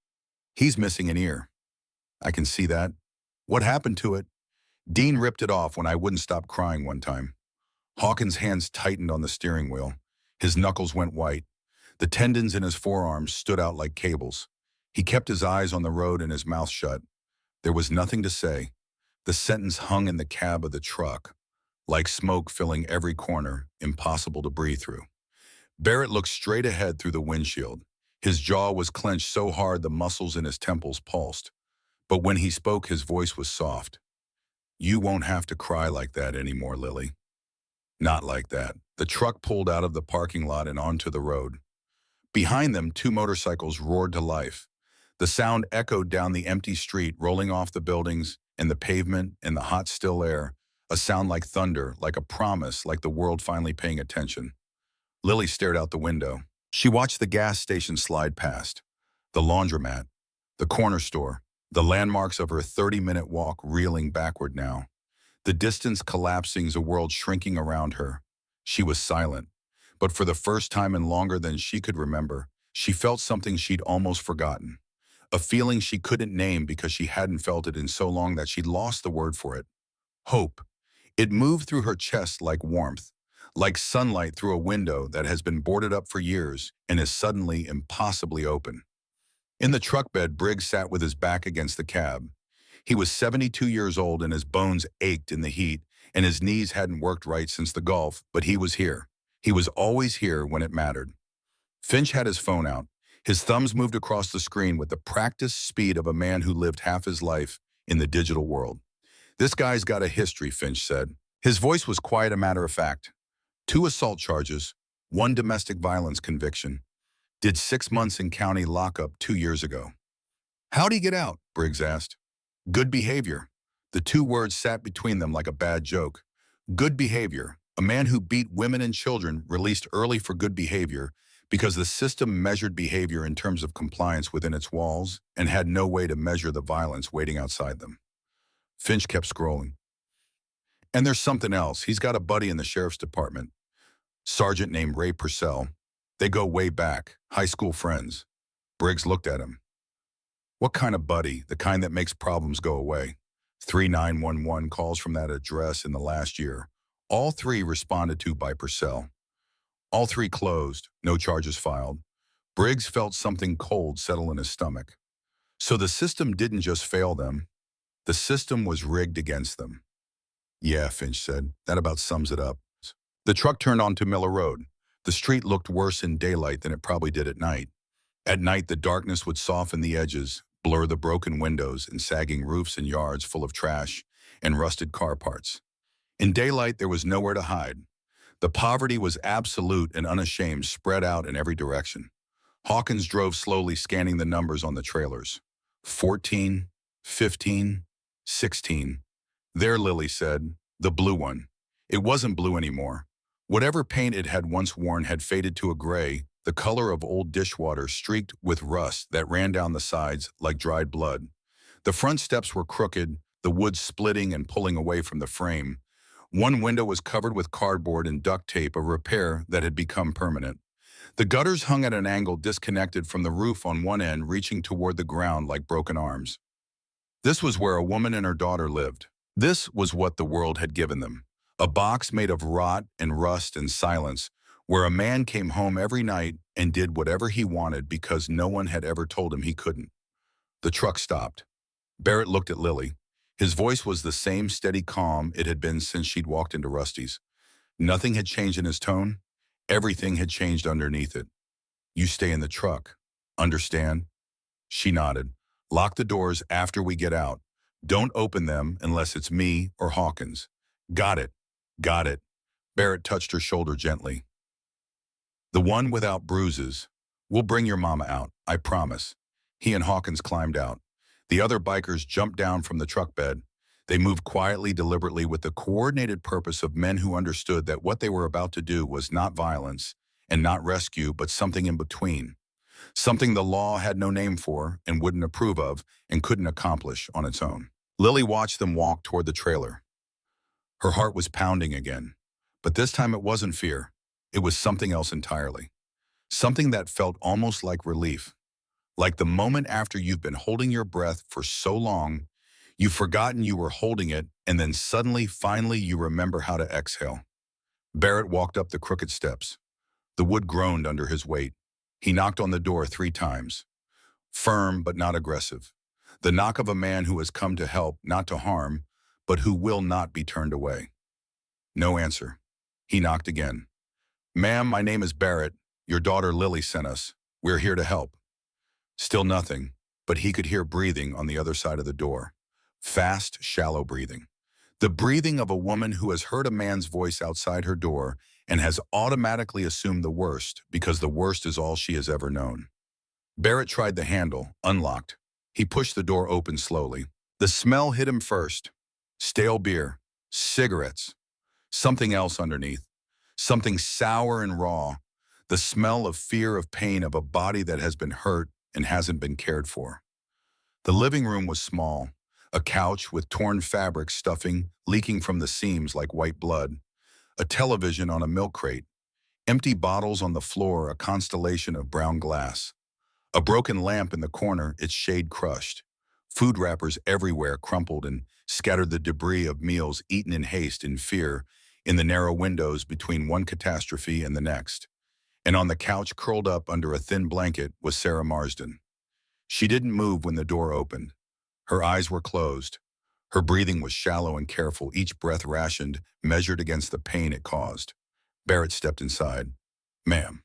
He's missing an ear." "I can see that. What happened to it?" "Dean ripped it off when I wouldn't stop crying one time." Hawkins' hands tightened on the steering wheel. His knuckles went white. The tendons in his forearms stood out like cables. He kept his eyes on the road and his mouth shut. There was nothing to say. The sentence hung in the cab of the truck, like smoke filling every corner, impossible to breathe through. Barrett looked straight ahead through the windshield. His jaw was clenched so hard the muscles in his temples pulsed. But when he spoke, his voice was soft. "You won't have to cry like that anymore, Lily." Not like that. The truck pulled out of the parking lot and onto the road. Behind them, 2 motorcycles roared to life. The sound echoed down the empty street, rolling off the buildings and the pavement and the hot, still air, a sound like thunder, like a promise, like the world finally paying attention. Lily stared out the window. She watched the gas station slide past, the laundromat, the corner store, the landmarks of her 30-minute walk reeling backward now. The distance collapsing, the world shrinking around her. She was silent, but for the first time in longer than she could remember, she felt something she'd almost forgotten. A feeling she couldn't name because she hadn't felt it in so long that she'd lost the word for it. Hope. It moved through her chest like warmth, like sunlight through a window that has been boarded up for years and is suddenly impossibly open. In the truck bed, Briggs sat with his back against the cab. He was 72 years old and his bones ached in the heat, and his knees hadn't worked right since the Gulf, but he was here. He was always here when it mattered. Finch had his phone out. His thumbs moved across the screen with the practiced speed of a man who lived half his life in the digital world. "This guy's got a history," Finch said. His voice was quite a matter of fact. 2 assault charges, 1 domestic violence conviction. Did 6 months in county lockup 2 years ago. "How'd he get out?" Briggs asked. "Good behavior." The 2 words sat between them like a bad joke. Good behavior. A man who beat women and children released early for good behavior because the system measured behavior in terms of compliance within its walls and had no way to measure the violence waiting outside them. Finch kept scrolling. "And there's something else. He's got a buddy in the sheriff's department. Sergeant named Ray Purcell. They go way back, high school friends." Briggs looked at him. "What kind of buddy? The kind that makes problems go away?" 3911 calls from that address in the last year. All 3 responded to by Purcell. All 3 closed, no charges filed. Briggs felt something cold settle in his stomach. So the system didn't just fail them. The system was rigged against them. "Yeah," Finch said. "That about sums it up." The truck turned onto Miller Road. The street looked worse in daylight than it probably did at night. At night, the darkness would soften the edges, blur the broken windows and sagging roofs and yards full of trash and rusted car parts. In daylight, there was nowhere to hide. The poverty was absolute and unashamed, spread out in every direction. Hawkins drove slowly, scanning the numbers on the trailers. 14, 15, 16. "There," Lily said. "The blue one." It wasn't blue anymore. Whatever paint it had once worn had faded to a gray, the color of old dishwater streaked with rust that ran down the sides like dried blood. The front steps were crooked, the wood splitting and pulling away from the frame. One window was covered with cardboard and duct tape, a repair that had become permanent. The gutters hung at an angle disconnected from the roof on one end, reaching toward the ground like broken arms. This was where a woman and her daughter lived. This was what the world had given them. A box made of rot and rust and silence, where a man came home every night and did whatever he wanted because no one had ever told him he couldn't. The truck stopped. Barrett looked at Lily. His voice was the same steady calm it had been since she'd walked into Rusty's. Nothing had changed in his tone. Everything had changed underneath it. "You stay in the truck. Understand?" She nodded. "Lock the doors after we get out. Don't open them unless it's me or Hawkins." "Got it. Got it." Barrett touched her shoulder gently. "The one without bruises. We'll bring your mama out, I promise." He and Hawkins climbed out. The other bikers jumped down from the truck bed. They moved quietly, deliberately, with the coordinated purpose of men who understood that what they were about to do was not violence and not rescue, but something in between. Something the law had no name for and wouldn't approve of and couldn't accomplish on its own. Lily watched them walk toward the trailer. Her heart was pounding again. But this time it wasn't fear. It was something else entirely. Something that felt almost like relief. Like the moment after you've been holding your breath for so long, you've forgotten you were holding it, and then suddenly, finally, you remember how to exhale. Barrett walked up the crooked steps. The wood groaned under his weight. He knocked on the door 3 times. Firm but not aggressive. The knock of a man who has come to help, not to harm, but who will not be turned away. No answer. He knocked again. "Ma'am, my name is Barrett. Your daughter Lily sent us. We're here to help." Still nothing, but he could hear breathing on the other side of the door. Fast, shallow breathing. The breathing of a woman who has heard a man's voice outside her door and has automatically assumed the worst because the worst is all she has ever known. Barrett tried the handle, unlocked. He pushed the door open slowly. The smell hit him first. Stale beer, cigarettes, something else underneath. Something sour and raw. The smell of fear, of pain, of a body that has been hurt and hasn't been cared for. The living room was small. A couch with torn fabric stuffing leaking from the seams like white blood. A television on a milk crate. Empty bottles on the floor, a constellation of brown glass. A broken lamp in the corner, its shade crushed. Food wrappers everywhere crumpled and scattered the debris of meals eaten in haste and fear in the narrow windows between one catastrophe and the next. And on the couch, curled up under a thin blanket, was Sarah Marsden. She didn't move when the door opened. Her eyes were closed. Her breathing was shallow and careful, each breath rationed, measured against the pain it caused. Barrett stepped inside. "Ma'am."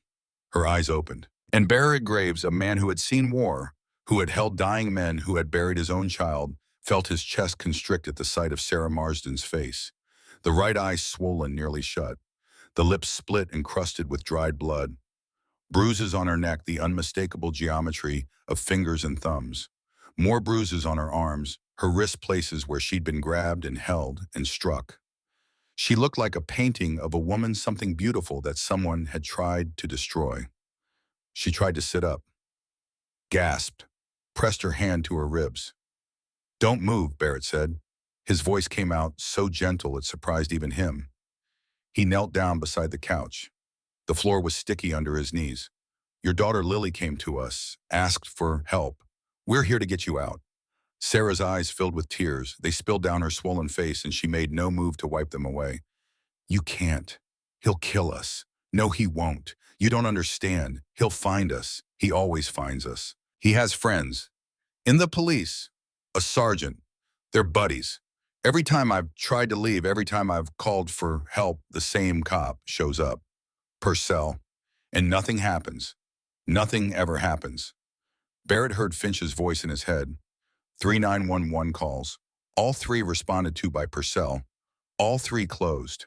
Her eyes opened. And Barrett Graves, a man who had seen war, who had held dying men, who had buried his own child, felt his chest constrict at the sight of Sarah Marsden's face. The right eye swollen, nearly shut. The lips split and crusted with dried blood. Bruises on her neck, the unmistakable geometry of fingers and thumbs. More bruises on her arms, her wrist places where she'd been grabbed and held and struck. She looked like a painting of a woman, something beautiful that someone had tried to destroy. She tried to sit up, gasped, pressed her hand to her ribs. "Don't move," Barrett said. His voice came out so gentle it surprised even him. He knelt down beside the couch. The floor was sticky under his knees. "Your daughter Lily came to us, asked for help. We're here to get you out." Sarah's eyes filled with tears. They spilled down her swollen face, and she made no move to wipe them away. "You can't. He'll kill us." "No, he won't. You don't understand. He'll find us. He always finds us. He has friends. In the police. A sergeant. They're buddies. Every time I've tried to leave, every time I've called for help, the same cop shows up. Purcell. And nothing happens. Nothing ever happens." Barrett heard Finch's voice in his head. 3911 calls. All three responded to by Purcell. All three closed.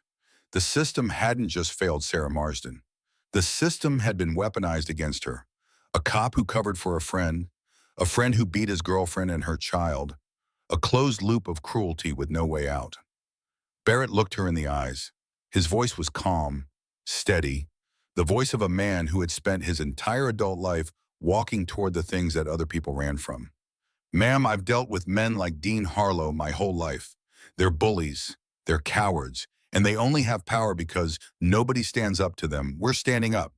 The system hadn't just failed Sarah Marsden. The system had been weaponized against her. A cop who covered for a friend who beat his girlfriend and her child, a closed loop of cruelty with no way out. Barrett looked her in the eyes. His voice was calm, steady, the voice of a man who had spent his entire adult life walking toward the things that other people ran from. "Ma'am, I've dealt with men like Dean Harlow my whole life. They're bullies, they're cowards, and they only have power because nobody stands up to them. We're standing up.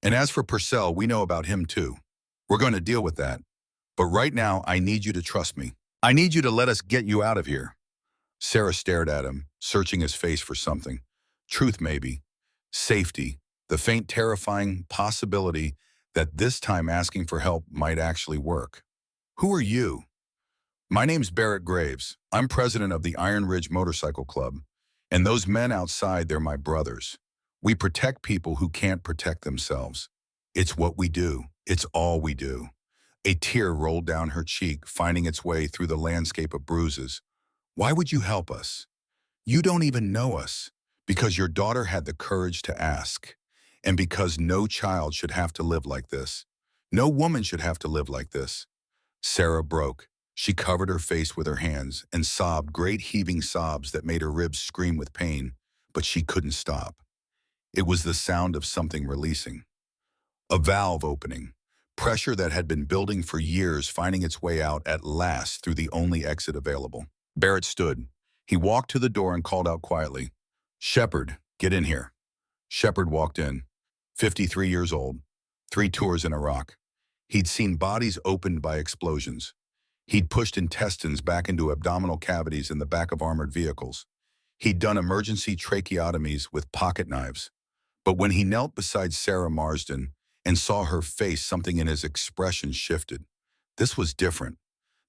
And as for Purcell, we know about him too. We're going to deal with that. But right now, I need you to trust me. I need you to let us get you out of here." Sarah stared at him, searching his face for something. Truth, maybe. Safety. The faint, terrifying possibility that this time asking for help might actually work. "Who are you?" "My name's Barrett Graves. I'm president of the Iron Ridge Motorcycle Club. And those men outside, they're my brothers. We protect people who can't protect themselves. It's what we do. It's all we do." A tear rolled down her cheek, finding its way through the landscape of bruises. "Why would you help us? You don't even know us." "Because your daughter had the courage to ask. And because no child should have to live like this. No woman should have to live like this." Sarah broke. She covered her face with her hands and sobbed great heaving sobs that made her ribs scream with pain, but she couldn't stop. It was the sound of something releasing. A valve opening. Pressure that had been building for years finding its way out at last through the only exit available. Barrett stood. He walked to the door and called out quietly, "Shepard, get in here." Shepard walked in. 53 years old. 3 tours in Iraq. He'd seen bodies opened by explosions. He'd pushed intestines back into abdominal cavities in the back of armored vehicles. He'd done emergency tracheotomies with pocket knives. But when he knelt beside Sarah Marsden and saw her face, something in his expression shifted. This was different.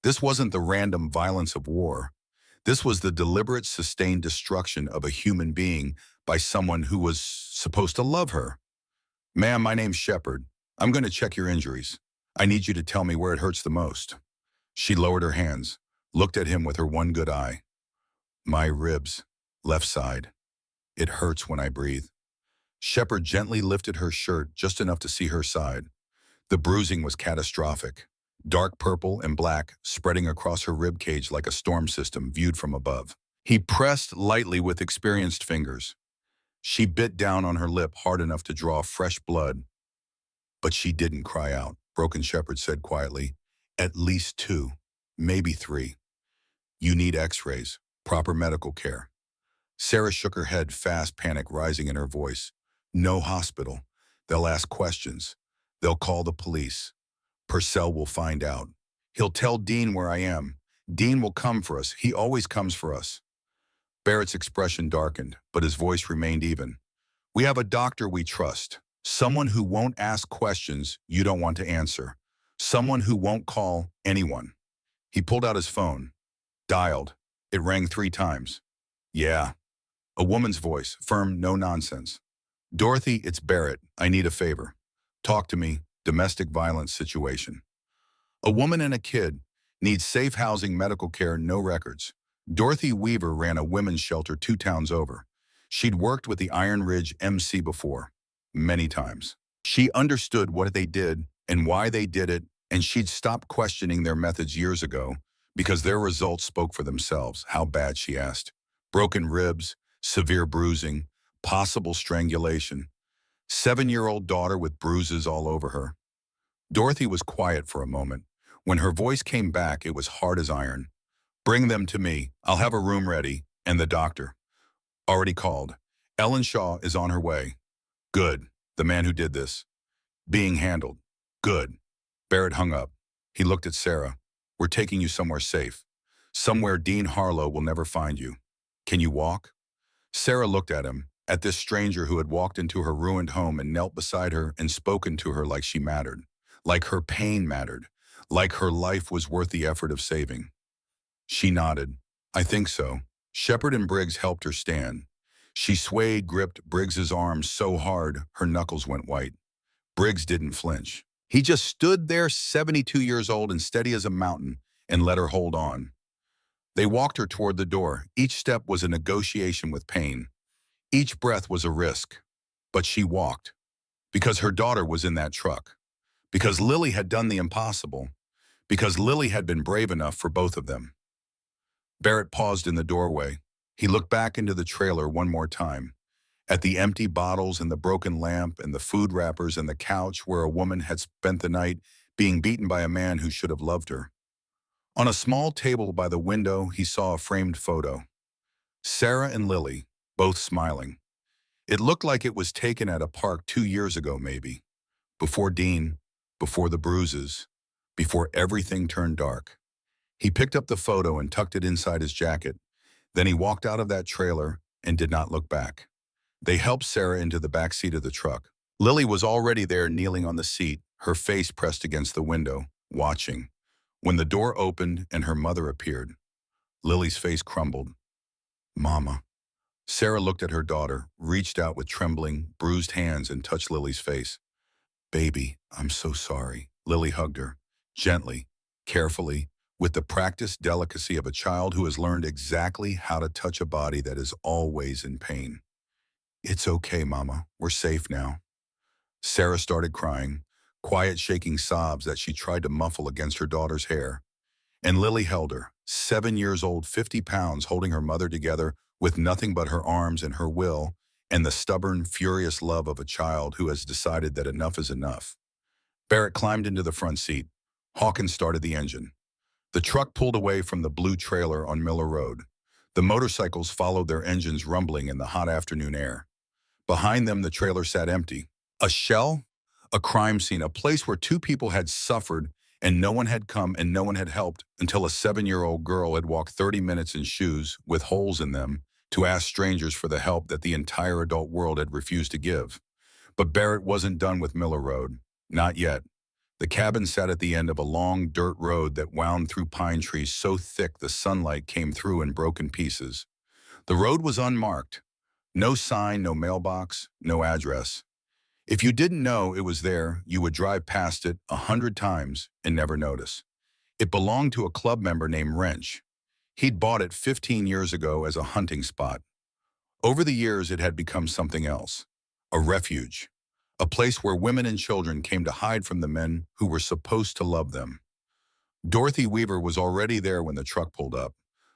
This wasn't the random violence of war. This was the deliberate, sustained destruction of a human being by someone who was supposed to love her. "Ma'am, my name's Shepard. I'm going to check your injuries. I need you to tell me where it hurts the most." She lowered her hands, looked at him with her one good eye. "My ribs, left side. It hurts when I breathe." Shepard gently lifted her shirt just enough to see her side. The bruising was catastrophic. Dark purple and black spreading across her rib cage like a storm system viewed from above. He pressed lightly with experienced fingers. She bit down on her lip hard enough to draw fresh blood. But she didn't cry out. Broken Shepard said quietly, "At least 2, maybe 3. You need x-rays, proper medical care." Sarah shook her head, fast panic rising in her voice. "No hospital. They'll ask questions. They'll call the police. Purcell will find out. He'll tell Dean where I am. Dean will come for us. He always comes for us. Barrett's expression darkened, but his voice remained even. We have a doctor we trust. Someone who won't ask questions you don't want to answer. Someone who won't call anyone. He pulled out his phone. Dialed. It rang 3 times. Yeah. A woman's voice, firm, no nonsense. Dorothy, it's Barrett. I need a favor. Talk to me. Domestic violence situation. A woman and a kid need safe housing, medical care, no records. Dorothy Weaver ran a women's shelter 2 towns over. She'd worked with the Iron Ridge MC before, many times. She understood what they did and why they did it, and she'd stopped questioning their methods years ago because their results spoke for themselves. How bad, she asked. Broken ribs, severe bruising, possible strangulation. 7-year-old daughter with bruises all over her. Dorothy was quiet for a moment. When her voice came back, it was hard as iron. Bring them to me. I'll have a room ready. And the doctor. Already called. Ellen Shaw is on her way. Good. The man who did this. Being handled. Good. Barrett hung up. He looked at Sarah. We're taking you somewhere safe. Somewhere Dean Harlow will never find you. Can you walk? Sarah looked at him, at this stranger who had walked into her ruined home and knelt beside her and spoken to her like she mattered. Like her pain mattered. Like her life was worth the effort of saving. She nodded. I think so. Shepard and Briggs helped her stand. She swayed, gripped Briggs's arms so hard her knuckles went white. Briggs didn't flinch. He just stood there, 72 years old and steady as a mountain, and let her hold on. They walked her toward the door. Each step was a negotiation with pain. Each breath was a risk. But she walked. Because her daughter was in that truck. Because Lily had done the impossible. Because Lily had been brave enough for both of them. Barrett paused in the doorway. He looked back into the trailer one more time. At the empty bottles and the broken lamp and the food wrappers and the couch where a woman had spent the night being beaten by a man who should have loved her. On a small table by the window, he saw a framed photo. Sarah and Lily, both smiling. It looked like it was taken at a park 2 years ago, maybe. Before Dean, before the bruises, before everything turned dark. He picked up the photo and tucked it inside his jacket. Then he walked out of that trailer and did not look back. They helped Sarah into the back seat of the truck. Lily was already there, kneeling on the seat, her face pressed against the window, watching. When the door opened and her mother appeared, Lily's face crumbled. Mama. Sarah looked at her daughter, reached out with trembling, bruised hands and touched Lily's face. Baby, I'm so sorry. Lily hugged her, gently, carefully, with the practiced delicacy of a child who has learned exactly how to touch a body that is always in pain. It's okay, Mama. We're safe now. Sarah started crying, quiet shaking sobs that she tried to muffle against her daughter's hair. And Lily held her, 7 years old, 50 pounds, holding her mother together with nothing but her arms and her will and the stubborn, furious love of a child who has decided that enough is enough. Barrett climbed into the front seat. Hawkins started the engine. The truck pulled away from the blue trailer on Miller Road. The motorcycles followed their engines rumbling in the hot afternoon air. Behind them, the trailer sat empty. A shell? A crime scene, a place where 2 people had suffered and no one had come and no one had helped until a 7-year-old girl had walked 30 minutes in shoes with holes in them to ask strangers for the help that the entire adult world had refused to give. But Barrett wasn't done with Miller Road. Not yet. The cabin sat at the end of a long dirt road that wound through pine trees so thick the sunlight came through in broken pieces. The road was unmarked. No sign, no mailbox, no address. If you didn't know it was there, you would drive past it 100 times and never notice. It belonged to a club member named Wrench. He'd bought it 15 years ago as a hunting spot. Over the years, it had become something else. A refuge. A place where women and children came to hide from the men who were supposed to love them. Dorothy Weaver was already there when the truck pulled up.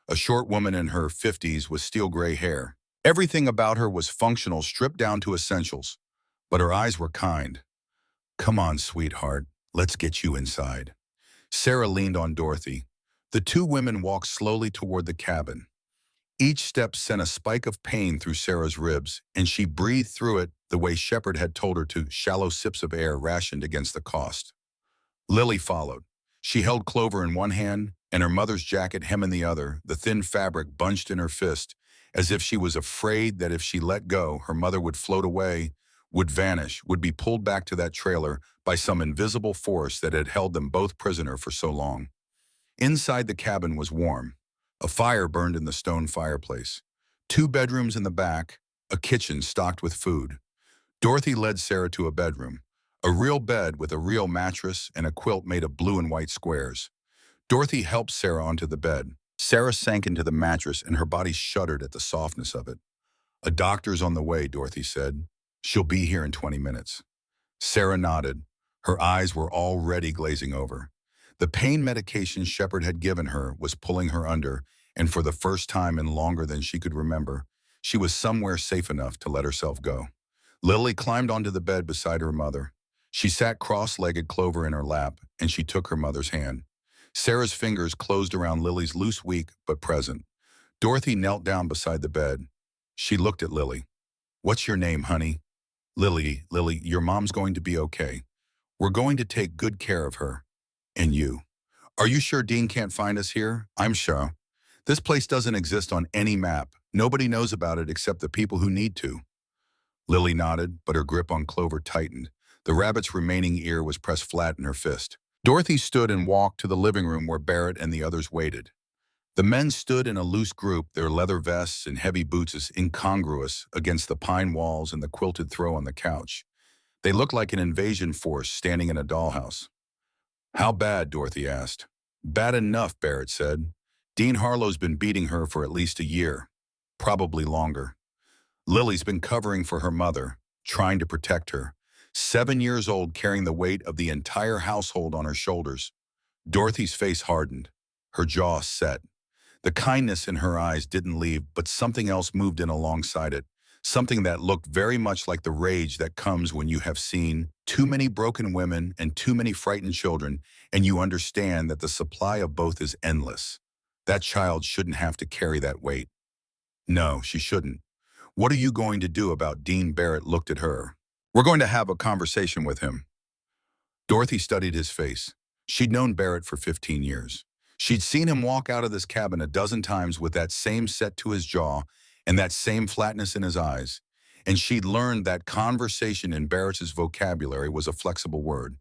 A short woman in her 50s with steel gray hair. Everything about her was functional, stripped down to essentials. But her eyes were kind. Come on, sweetheart, let's get you inside. Sarah leaned on Dorothy. The 2 women walked slowly toward the cabin. Each step sent a spike of pain through Sarah's ribs, and she breathed through it the way Shepard had told her to, shallow sips of air rationed against the cost. Lily followed. She held Clover in one hand and her mother's jacket hem in the other, the thin fabric bunched in her fist, as if she was afraid that if she let go, her mother would float away, would vanish, would be pulled back to that trailer by some invisible force that had held them both prisoner for so long. Inside the cabin was warm. A fire burned in the stone fireplace. Two bedrooms in the back, a kitchen stocked with food. Dorothy led Sarah to a bedroom, a real bed with a real mattress and a quilt made of blue and white squares. Dorothy helped Sarah onto the bed. Sarah sank into the mattress and her body shuddered at the softness of it. "A doctor's on the way," Dorothy said. "She'll be here in 20 minutes." Sarah nodded. Her eyes were already glazing over. The pain medication Shepard had given her was pulling her under, and for the first time in longer than she could remember, she was somewhere safe enough to let herself go. Lily climbed onto the bed beside her mother. She sat cross-legged, Clover in her lap, and she took her mother's hand. Sarah's fingers closed around Lily's loose, weak, but present. Dorothy knelt down beside the bed. She looked at Lily. "What's your name, honey?" Lily, your mom's going to be okay. We're going to take good care of her. And you. Are you sure Dean can't find us here? I'm sure. This place doesn't exist on any map. Nobody knows about it except the people who need to." Lily nodded, but her grip on Clover tightened. The rabbit's remaining ear was pressed flat in her fist. Dorothy stood and walked to the living room where Barrett and the others waited. The men stood in a loose group, their leather vests and heavy boots as incongruous against the pine walls and the quilted throw on the couch. They looked like an invasion force standing in a dollhouse. "How bad?" Dorothy asked. "Bad enough," Barrett said. "Dean Harlow's been beating her for at least a year. Probably longer. Lily's been covering for her mother, trying to protect her. 7 years old, carrying the weight of the entire household on her shoulders." Dorothy's face hardened. Her jaw set. The kindness in her eyes didn't leave, but something else moved in alongside it. Something that looked very much like the rage that comes when you have seen too many broken women and too many frightened children, and you understand that the supply of both is endless. That child shouldn't have to carry that weight. No, she shouldn't. "What are you going to do about Dean?" Barrett looked at her. "We're going to have a conversation with him." Dorothy studied his face. She'd known Barrett for 15 years. She'd seen him walk out of this cabin a dozen times with that same set to his jaw and that same flatness in his eyes. And she'd learned that conversation in Barrett's vocabulary was a flexible word.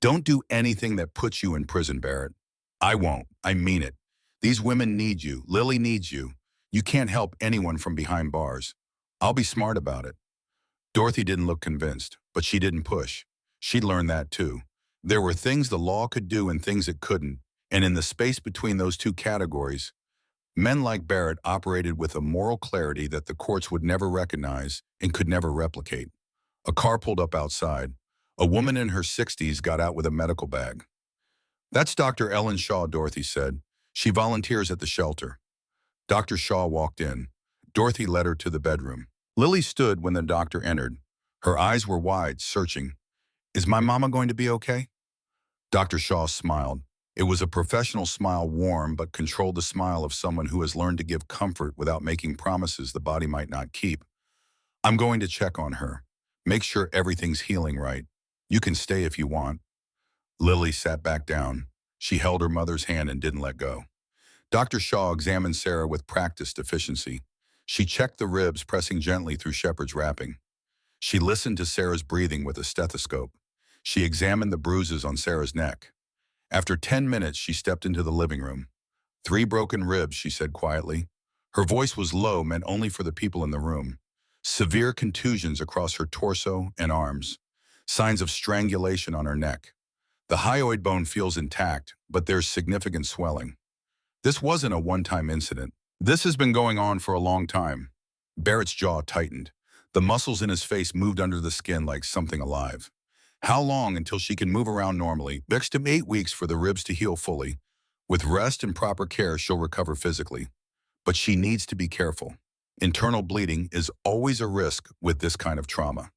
"Don't do anything that puts you in prison, Barrett." "I won't. I mean it. These women need you. Lily needs you. You can't help anyone from behind bars. I'll be smart about it." Dorothy didn't look convinced, but she didn't push. She'd learned that too. There were things the law could do and things it couldn't, and in the space between those two categories, men like Barrett operated with a moral clarity that the courts would never recognize and could never replicate. A car pulled up outside. A woman in her 60s got out with a medical bag. "That's Dr. Ellen Shaw," Dorothy said. "She volunteers at the shelter." Dr. Shaw walked in. Dorothy led her to the bedroom. Lily stood when the doctor entered. Her eyes were wide, searching. "Is my mama going to be okay?" Dr. Shaw smiled. It was a professional smile, warm but controlled, the smile of someone who has learned to give comfort without making promises the body might not keep. "I'm going to check on her. Make sure everything's healing right. You can stay if you want." Lily sat back down. She held her mother's hand and didn't let go. Dr. Shaw examined Sarah with practiced efficiency. She checked the ribs, pressing gently through Shepard's wrapping. She listened to Sarah's breathing with a stethoscope. She examined the bruises on Sarah's neck. After 10 minutes, she stepped into the living room. "3 broken ribs," she said quietly. Her voice was low, meant only for the people in the room. "Severe contusions across her torso and arms. Signs of strangulation on her neck. The hyoid bone feels intact, but there's significant swelling. This wasn't a one-time incident. This has been going on for a long time." Barrett's jaw tightened. The muscles in his face moved under the skin like something alive. "How long until she can move around normally?" "6 to 8 weeks for the ribs to heal fully. With rest and proper care, she'll recover physically. But she needs to be careful. Internal bleeding is always a risk with this kind of trauma."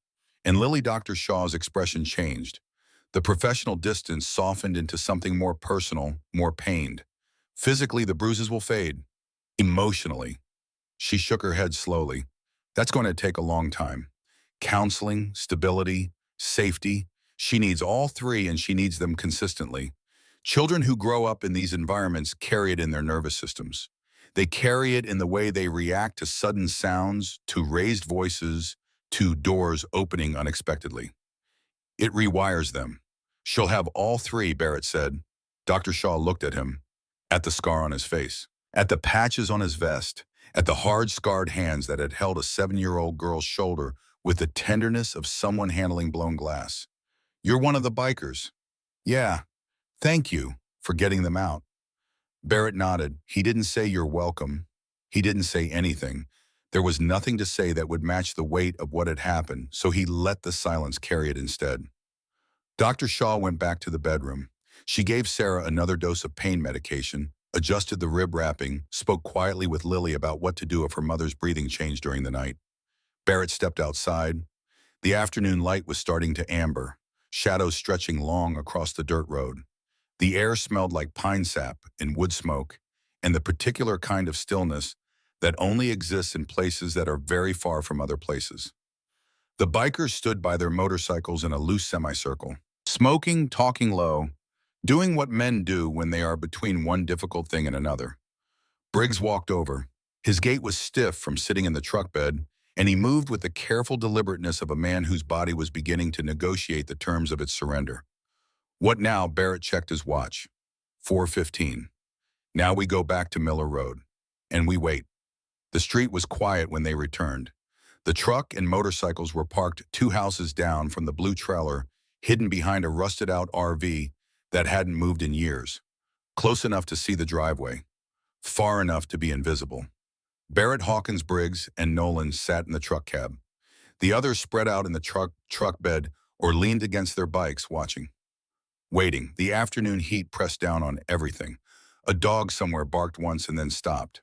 And Lily, Dr. Shaw's expression changed. The professional distance softened into something more personal, more pained. "Physically, the bruises will fade. Emotionally." She shook her head slowly. "That's going to take a long time. Counseling, stability, safety. She needs all three, and she needs them consistently. Children who grow up in these environments carry it in their nervous systems. They carry it in the way they react to sudden sounds, to raised voices, to doors opening unexpectedly. It rewires them. She'll have all three, Barrett said. Dr. Shaw looked at him, at the scar on his face, at the patches on his vest, at the hard, scarred hands that had held a 7-year-old girl's shoulder with the tenderness of someone handling blown glass. You're one of the bikers. Yeah, thank you for getting them out. Barrett nodded. He didn't say you're welcome. He didn't say anything. There was nothing to say that would match the weight of what had happened, so he let the silence carry it instead. Dr. Shaw went back to the bedroom. She gave Sarah another dose of pain medication, adjusted the rib wrapping, spoke quietly with Lily about what to do if her mother's breathing changed during the night. Barrett stepped outside. The afternoon light was starting to amber, shadows stretching long across the dirt road. The air smelled like pine sap and wood smoke, and the particular kind of stillness that only exists in places that are very far from other places. The bikers stood by their motorcycles in a loose semicircle, smoking, talking low, doing what men do when they are between one difficult thing and another. Briggs walked over. His gait was stiff from sitting in the truck bed, and he moved with the careful deliberateness of a man whose body was beginning to negotiate the terms of its surrender. What now? Barrett checked his watch. 4:15. Now we go back to Miller Road. And we wait. The street was quiet when they returned. The truck and motorcycles were parked 2 houses down from the blue trailer, hidden behind a rusted-out RV that hadn't moved in years. Close enough to see the driveway. Far enough to be invisible. Barrett, Hawkins, Briggs, and Nolan sat in the truck cab. The others spread out in the truck bed or leaned against their bikes, watching. Waiting. The afternoon heat pressed down on everything. A dog somewhere barked once and then stopped.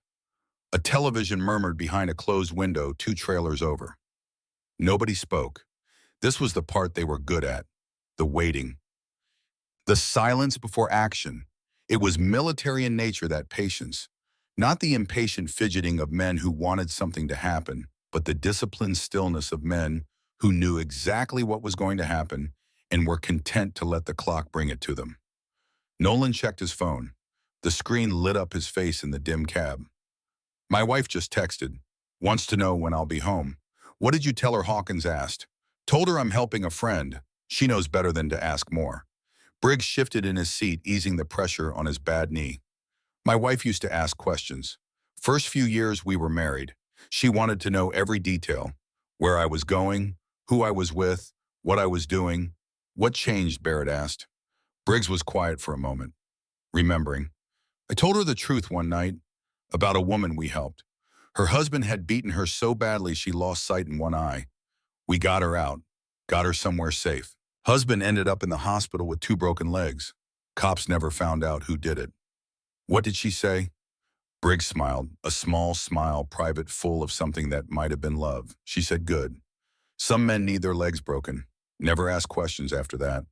A television murmured behind a closed window 2 trailers over. Nobody spoke. This was the part they were good at. The waiting. The silence before action. It was military in nature, that patience. Not the impatient fidgeting of men who wanted something to happen, but the disciplined stillness of men who knew exactly what was going to happen and were content to let the clock bring it to them. Nolan checked his phone. The screen lit up his face in the dim cab. My wife just texted. Wants to know when I'll be home. What did you tell her? Hawkins asked. Told her I'm helping a friend. She knows better than to ask more. Briggs shifted in his seat, easing the pressure on his bad knee. My wife used to ask questions. First few years we were married. She wanted to know every detail. Where I was going, who I was with, what I was doing. What changed? Barrett asked. Briggs was quiet for a moment, remembering. I told her the truth one night about a woman we helped. Her husband had beaten her so badly she lost sight in one eye. We got her out, got her somewhere safe. Husband ended up in the hospital with 2 broken legs. Cops never found out who did it. What did she say? Briggs smiled, a small smile, private, full of something that might have been love. She said, good. Some men need their legs broken. Never asked questions after that.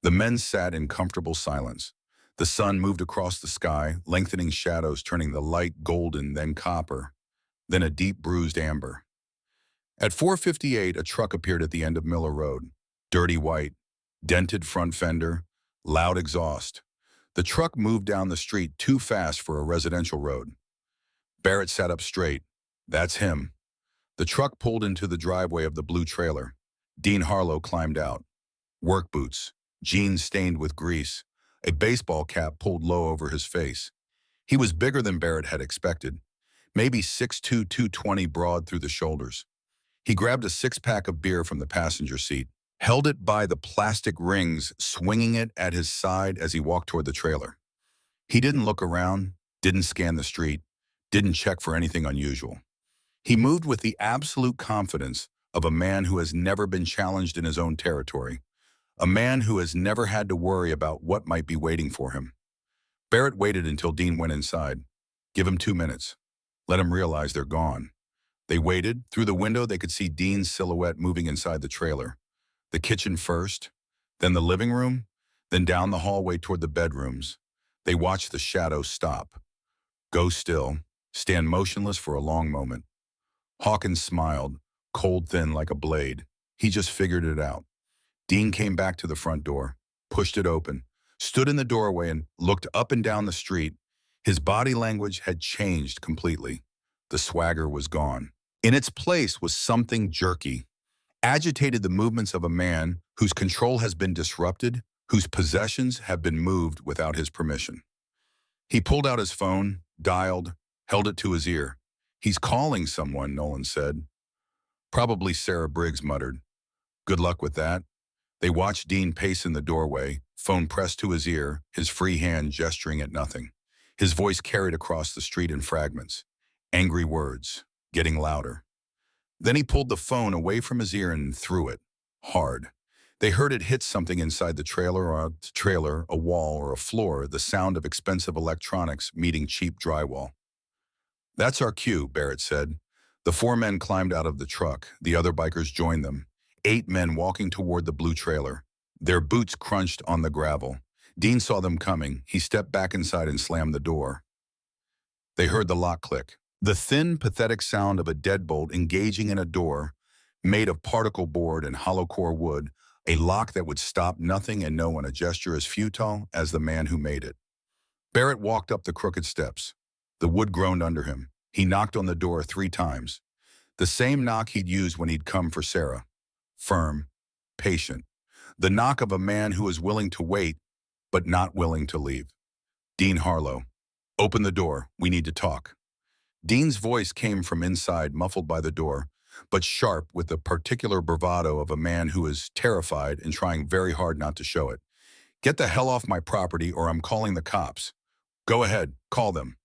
The men sat in comfortable silence. The sun moved across the sky, lengthening shadows, turning the light golden, then copper, then a deep bruised amber. At 4:58, a truck appeared at the end of Miller Road. Dirty white, dented front fender, loud exhaust. The truck moved down the street too fast for a residential road. Barrett sat up straight. That's him. The truck pulled into the driveway of the blue trailer. Dean Harlow climbed out. Work boots, jeans stained with grease, a baseball cap pulled low over his face. He was bigger than Barrett had expected, maybe 6'2", 220, broad through the shoulders. He grabbed a 6-pack of beer from the passenger seat, held it by the plastic rings, swinging it at his side as he walked toward the trailer. He didn't look around, didn't scan the street, didn't check for anything unusual. He moved with the absolute confidence of a man who has never been challenged in his own territory, a man who has never had to worry about what might be waiting for him. Barrett waited until Dean went inside. Give him 2 minutes. Let him realize they're gone. They waited. Through the window, they could see Dean's silhouette moving inside the trailer. The kitchen first, then the living room, then down the hallway toward the bedrooms. They watched the shadow stop, go still, stand motionless for a long moment. Hawkins smiled, cold, thin like a blade. He just figured it out. Dean came back to the front door, pushed it open, stood in the doorway and looked up and down the street. His body language had changed completely. The swagger was gone. In its place was something jerky, agitated the movements of a man whose control has been disrupted, whose possessions have been moved without his permission. He pulled out his phone, dialed, held it to his ear. "He's calling someone," Nolan said. "Probably Sarah," Briggs muttered. "Good luck with that." They watched Dean pace in the doorway, phone pressed to his ear, his free hand gesturing at nothing. His voice carried across the street in fragments. Angry words, getting louder. Then he pulled the phone away from his ear and threw it, hard. They heard it hit something inside the trailer, a wall, or a floor, the sound of expensive electronics meeting cheap drywall. "That's our cue," Barrett said. The four men climbed out of the truck. The other bikers joined them. 8 men walking toward the blue trailer. Their boots crunched on the gravel. Dean saw them coming. He stepped back inside and slammed the door. They heard the lock click. The thin, pathetic sound of a deadbolt engaging in a door made of particle board and hollow core wood, a lock that would stop nothing and no one, a gesture as futile as the man who made it. Barrett walked up the crooked steps. The wood groaned under him. He knocked on the door 3 times. The same knock he'd used when he'd come for Sarah. Firm, patient. The knock of a man who is willing to wait, but not willing to leave. "Dean Harlow. Open the door. We need to talk." Dean's voice came from inside, muffled by the door, but sharp with the particular bravado of a man who is terrified and trying very hard not to show it. "Get the hell off my property or I'm calling the cops." "Go ahead, call them."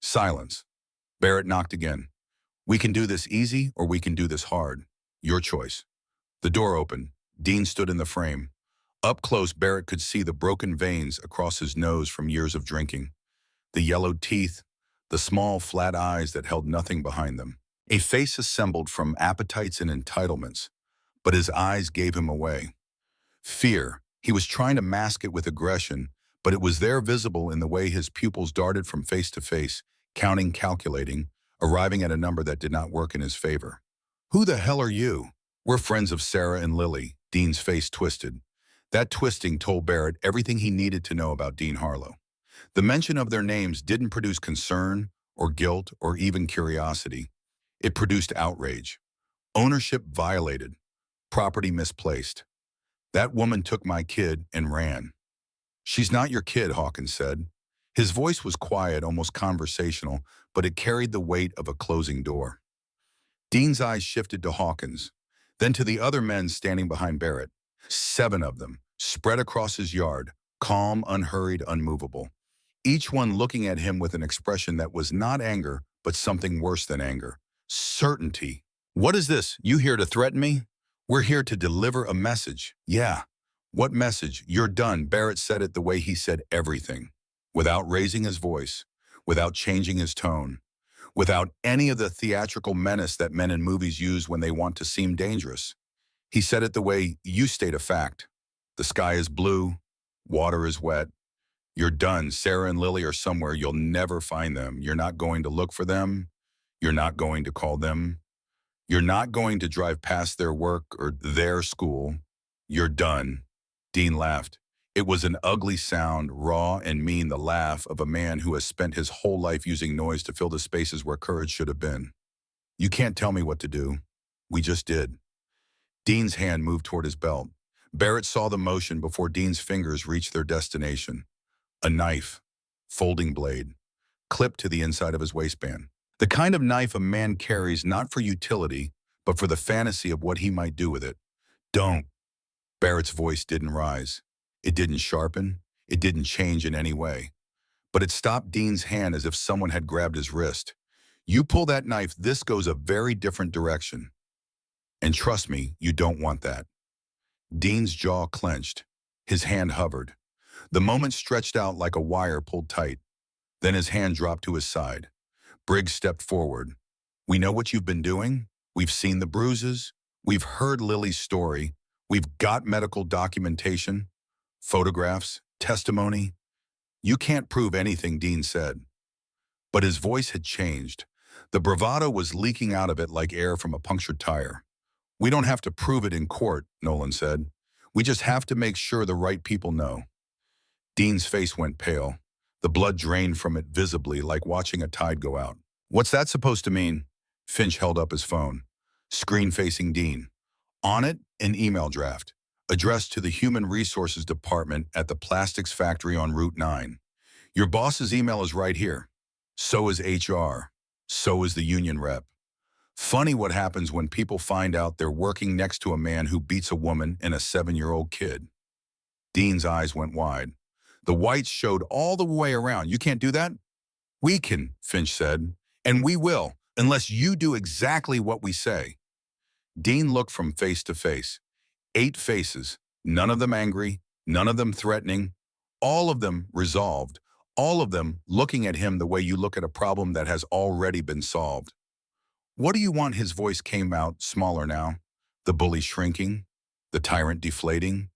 Silence. Barrett knocked again. "We can do this easy or we can do this hard. Your choice." The door opened. Dean stood in the frame. Up close, Barrett could see the broken veins across his nose from years of drinking. The yellowed teeth, the small, flat eyes that held nothing behind them. A face assembled from appetites and entitlements, but his eyes gave him away. Fear. He was trying to mask it with aggression, but it was there, visible in the way his pupils darted from face to face, counting, calculating, arriving at a number that did not work in his favor. "Who the hell are you?" "We're friends of Sarah and Lily." Dean's face twisted. That twisting told Barrett everything he needed to know about Dean Harlow. The mention of their names didn't produce concern or guilt or even curiosity. It produced outrage. Ownership violated. Property misplaced. "That woman took my kid and ran." "She's not your kid," Hawkins said. His voice was quiet, almost conversational, but it carried the weight of a closing door. Dean's eyes shifted to Hawkins, then to the other men standing behind Barrett. 7 of them, spread across his yard, calm, unhurried, unmovable. Each one looking at him with an expression that was not anger, but something worse than anger. Certainty. "What is this? You here to threaten me?" "We're here to deliver a message." "Yeah. What message?" "You're done." Barrett said it the way he said everything, without raising his voice, without changing his tone, without any of the theatrical menace that men in movies use when they want to seem dangerous. He said it the way you state a fact. The sky is blue, water is wet. You're done. Sarah and Lily are somewhere. You'll never find them. You're not going to look for them. You're not going to call them. You're not going to drive past their work or their school. You're done. Dean laughed. It was an ugly sound, raw and mean, the laugh of a man who has spent his whole life using noise to fill the spaces where courage should have been. "You can't tell me what to do. We just did." Dean's hand moved toward his belt. Barrett saw the motion before Dean's fingers reached their destination. A knife, folding blade, clipped to the inside of his waistband. The kind of knife a man carries not for utility, but for the fantasy of what he might do with it. "Don't." Barrett's voice didn't rise. It didn't sharpen. It didn't change in any way. But it stopped Dean's hand as if someone had grabbed his wrist. "You pull that knife, this goes a very different direction. And trust me, you don't want that." Dean's jaw clenched. His hand hovered. The moment stretched out like a wire pulled tight. Then his hand dropped to his side. Briggs stepped forward. "We know what you've been doing. We've seen the bruises. We've heard Lily's story. We've got medical documentation, photographs, testimony. You can't prove anything," Dean said. But his voice had changed. The bravado was leaking out of it like air from a punctured tire. "We don't have to prove it in court," Nolan said. "We just have to make sure the right people know." Dean's face went pale. The blood drained from it visibly, like watching a tide go out. What's that supposed to mean? Finch held up his phone. Screen facing Dean. On it, an email draft, addressed to the Human Resources Department at the plastics factory on Route 9. Your boss's email is right here. So is HR. So is the union rep. Funny what happens when people find out they're working next to a man who beats a woman and a 7-year-old kid. Dean's eyes went wide. The whites showed all the way around. You can't do that? We can, Finch said. And we will, unless you do exactly what we say. Dean looked from face to face. 8 faces, none of them angry, none of them threatening, all of them resolved, all of them looking at him the way you look at a problem that has already been solved. What do you want? His voice came out smaller now. The bully shrinking, the tyrant deflating,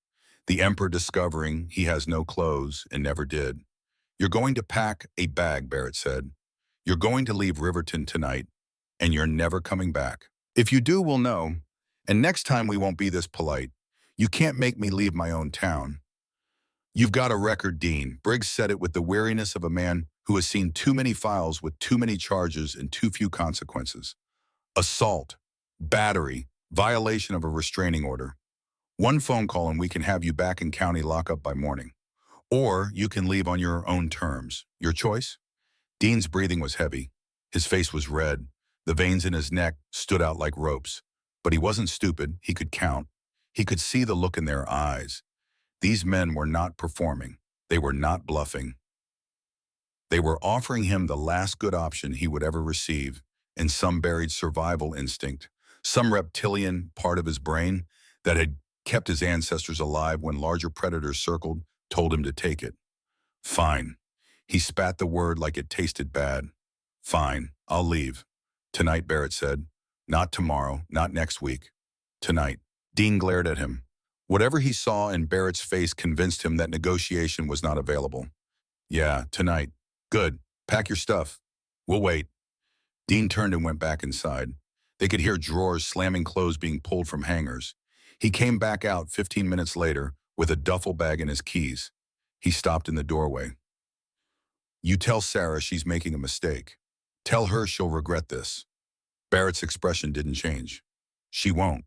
the emperor discovering he has no clothes and never did. You're going to pack a bag, Barrett said. You're going to leave Riverton tonight, and you're never coming back. If you do, we'll know. And next time we won't be this polite. You can't make me leave my own town. You've got a record, Dean. Briggs said it with the weariness of a man who has seen too many files with too many charges and too few consequences. Assault, battery, violation of a restraining order. One phone call and we can have you back in county lockup by morning. Or you can leave on your own terms. Your choice? Dean's breathing was heavy. His face was red. The veins in his neck stood out like ropes. But he wasn't stupid. He could count. He could see the look in their eyes. These men were not performing. They were not bluffing. They were offering him the last good option he would ever receive, and some buried survival instinct, some reptilian part of his brain that had kept his ancestors alive when larger predators circled, told him to take it. Fine. He spat the word like it tasted bad. Fine, I'll leave. Tonight, Barrett said. Not tomorrow, not next week. Tonight. Dean glared at him. Whatever he saw in Barrett's face convinced him that negotiation was not available. Yeah, tonight. Good. Pack your stuff. We'll wait. Dean turned and went back inside. They could hear drawers slamming, clothes being pulled from hangers. He came back out 15 minutes later with a duffel bag and his keys. He stopped in the doorway. You tell Sarah she's making a mistake. Tell her she'll regret this. Barrett's expression didn't change. She won't.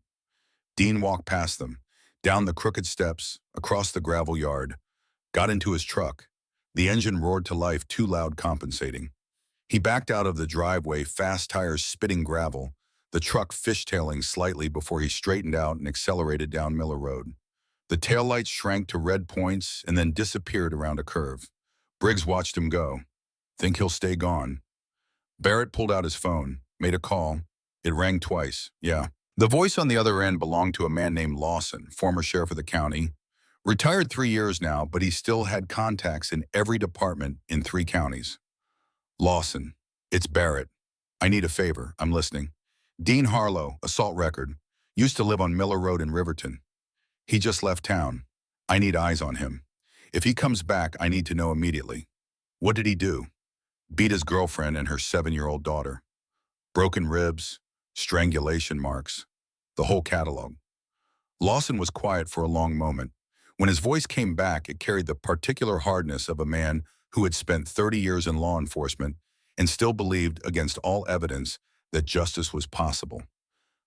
Dean walked past them, down the crooked steps, across the gravel yard, got into his truck. The engine roared to life, too loud compensating. He backed out of the driveway, fast tires spitting gravel, the truck fishtailing slightly before he straightened out and accelerated down Miller Road. The taillights shrank to red points and then disappeared around a curve. Briggs watched him go. Think he'll stay gone? Barrett pulled out his phone, made a call. It rang twice, yeah. The voice on the other end belonged to a man named Lawson, former sheriff of the county. Retired 3 years now, but he still had contacts in every department in 3 counties. Lawson, it's Barrett. I need a favor. I'm listening. Dean Harlow, assault record. Used to live on Miller Road in Riverton. He just left town. I need eyes on him. If he comes back, I need to know immediately. What did he do? Beat his girlfriend and her 7-year-old daughter. Broken ribs, strangulation marks, the whole catalog. Lawson was quiet for a long moment. When his voice came back, it carried the particular hardness of a man who had spent 30 years in law enforcement and still believed, against all evidence, that justice was possible.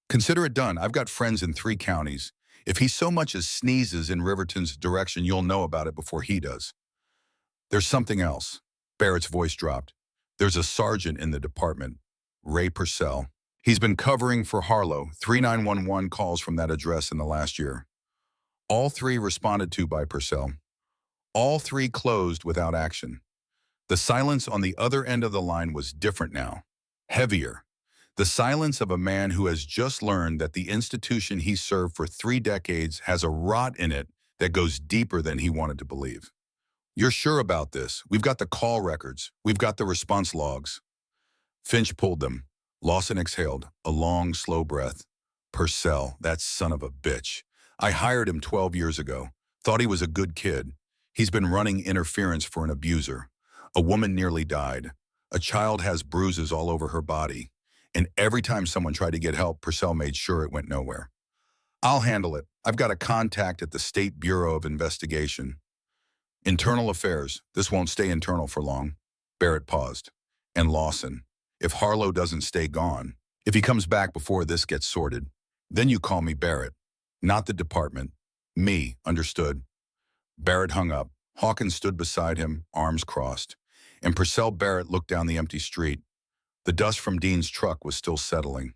Consider it done. I've got friends in 3 counties. If he so much as sneezes in Riverton's direction, you'll know about it before he does. There's something else. Barrett's voice dropped. There's a sergeant in the department, Ray Purcell. He's been covering for Harlow, 3911 calls from that address in the last year. All 3 responded to by Purcell. All 3 closed without action. The silence on the other end of the line was different now, heavier. The silence of a man who has just learned that the institution he served for 3 decades has a rot in it that goes deeper than he wanted to believe. You're sure about this? We've got the call records. We've got the response logs. Finch pulled them. Lawson exhaled, a long, slow breath. Purcell, that son of a bitch. I hired him 12 years ago. Thought he was a good kid. He's been running interference for an abuser. A woman nearly died. A child has bruises all over her body. And every time someone tried to get help, Purcell made sure it went nowhere. I'll handle it. I've got a contact at the State Bureau of Investigation. Internal affairs. This won't stay internal for long. Barrett paused. And Lawson. If Harlow doesn't stay gone, if he comes back before this gets sorted, then you call me Barrett. Not the department. Me, understood? Barrett hung up. Hawkins stood beside him, arms crossed. And Purcell Barrett looked down the empty street. The dust from Dean's truck was still settling.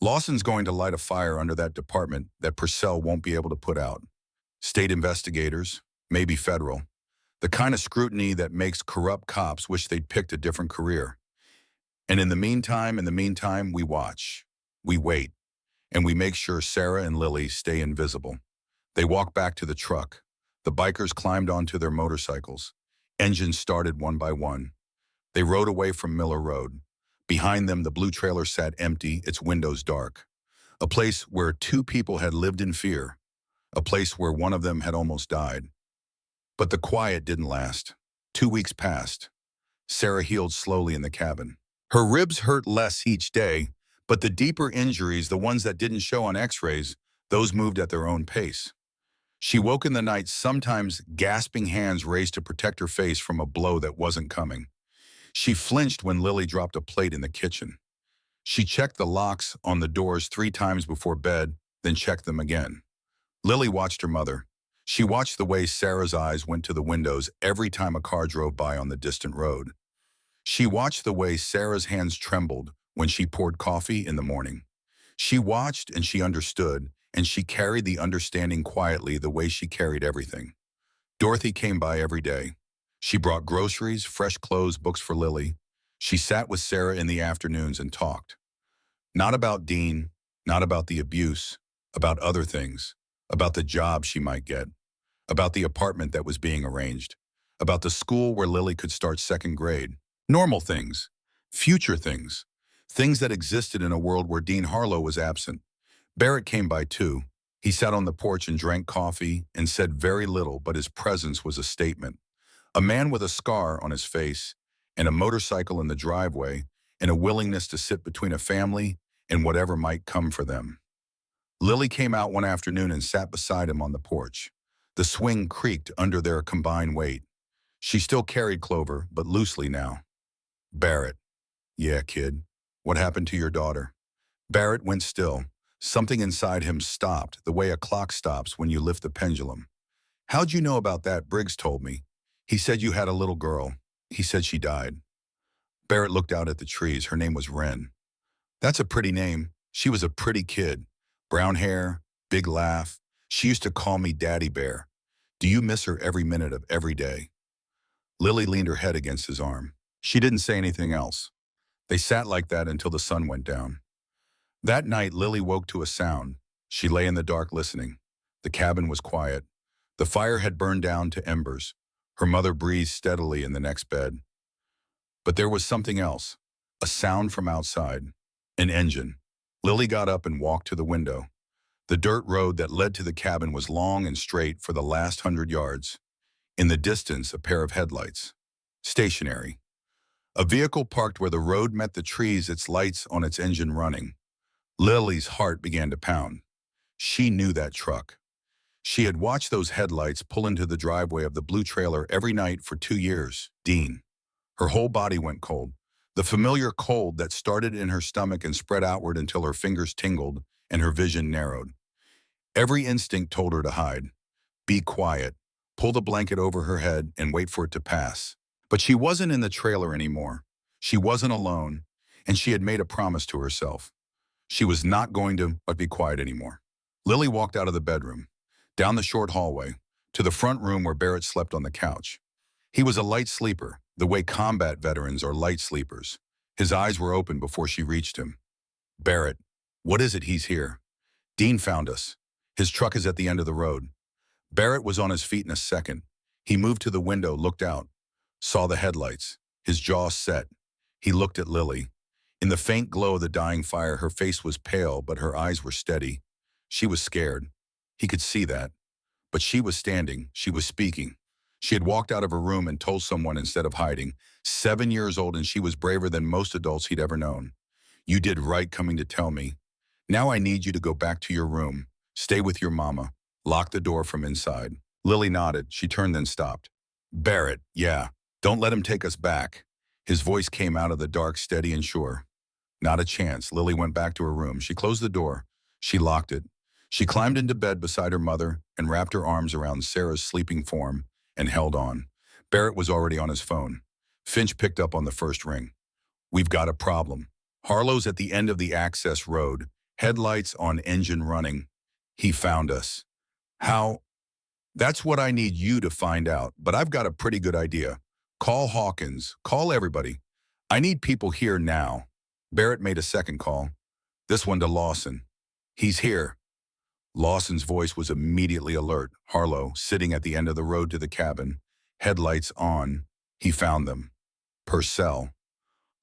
Lawson's going to light a fire under that department that Purcell won't be able to put out. State investigators, maybe federal. The kind of scrutiny that makes corrupt cops wish they'd picked a different career. And in the meantime, we watch. We wait. And we make sure Sarah and Lily stay invisible. They walked back to the truck. The bikers climbed onto their motorcycles. Engines started one by one. They rode away from Miller Road. Behind them, the blue trailer sat empty, its windows dark. A place where two people had lived in fear. A place where one of them had almost died. But the quiet didn't last. 2 weeks passed. Sarah healed slowly in the cabin. Her ribs hurt less each day, but the deeper injuries, the ones that didn't show on x-rays, those moved at their own pace. She woke in the night, sometimes gasping, hands raised to protect her face from a blow that wasn't coming. She flinched when Lily dropped a plate in the kitchen. She checked the locks on the doors 3 times before bed, then checked them again. Lily watched her mother. She watched the way Sarah's eyes went to the windows every time a car drove by on the distant road. She watched the way Sarah's hands trembled when she poured coffee in the morning. She watched and she understood, and she carried the understanding quietly the way she carried everything. Dorothy came by every day. She brought groceries, fresh clothes, books for Lily. She sat with Sarah in the afternoons and talked. Not about Dean, not about the abuse, about other things, about the job she might get, about the apartment that was being arranged, about the school where Lily could start 2nd grade. Normal things, future things, things that existed in a world where Dean Harlow was absent. Barrett came by too. He sat on the porch and drank coffee and said very little, but his presence was a statement. A man with a scar on his face and a motorcycle in the driveway and a willingness to sit between a family and whatever might come for them. Lily came out one afternoon and sat beside him on the porch. The swing creaked under their combined weight. She still carried Clover, but loosely now. Barrett. Yeah, kid. What happened to your daughter? Barrett went still. Something inside him stopped, the way a clock stops when you lift the pendulum. How'd you know about that? Briggs told me. He said you had a little girl. He said she died. Barrett looked out at the trees. Her name was Wren. That's a pretty name. She was a pretty kid. Brown hair, big laugh. She used to call me Daddy Bear. Do you miss her every minute of every day? Lily leaned her head against his arm. She didn't say anything else. They sat like that until the sun went down. That night, Lily woke to a sound. She lay in the dark listening. The cabin was quiet. The fire had burned down to embers. Her mother breathed steadily in the next bed. But there was something else, a sound from outside, an engine. Lily got up and walked to the window. The dirt road that led to the cabin was long and straight for the last 100 yards. In the distance, a pair of headlights. Stationary. A vehicle parked where the road met the trees, its lights on its engine running. Lily's heart began to pound. She knew that truck. She had watched those headlights pull into the driveway of the blue trailer every night for 2 years. Dean. Her whole body went cold. The familiar cold that started in her stomach and spread outward until her fingers tingled and her vision narrowed. Every instinct told her to hide. Be quiet. Pull the blanket over her head and wait for it to pass. But she wasn't in the trailer anymore. She wasn't alone, and she had made a promise to herself. She was not going to be quiet anymore. Lily walked out of the bedroom, down the short hallway, to the front room where Barrett slept on the couch. He was a light sleeper, the way combat veterans are light sleepers. His eyes were open before she reached him. Barrett, what is it? He's here. Dean found us. His truck is at the end of the road. Barrett was on his feet in a second. He moved to the window, looked out, saw the headlights. His jaw set. He looked at Lily. In the faint glow of the dying fire, her face was pale, but her eyes were steady. She was scared. He could see that. But she was standing. She was speaking. She had walked out of her room and told someone instead of hiding. 7 years old, and she was braver than most adults he'd ever known. You did right coming to tell me. Now I need you to go back to your room. Stay with your mama. Lock the door from inside. Lily nodded. She turned, then stopped. Barrett, yeah. Don't let him take us back. His voice came out of the dark, steady and sure. Not a chance. Lily went back to her room. She closed the door. She locked it. She climbed into bed beside her mother and wrapped her arms around Sarah's sleeping form and held on. Barrett was already on his phone. Finch picked up on the first ring. We've got a problem. Harlow's at the end of the access road, headlights on, engine running. He found us. How? That's what I need you to find out, but I've got a pretty good idea. Call Hawkins. Call everybody. I need people here now. Barrett made a second call. This one to Lawson. He's here. Lawson's voice was immediately alert. Harlow, sitting at the end of the road to the cabin, headlights on. He found them. Purcell.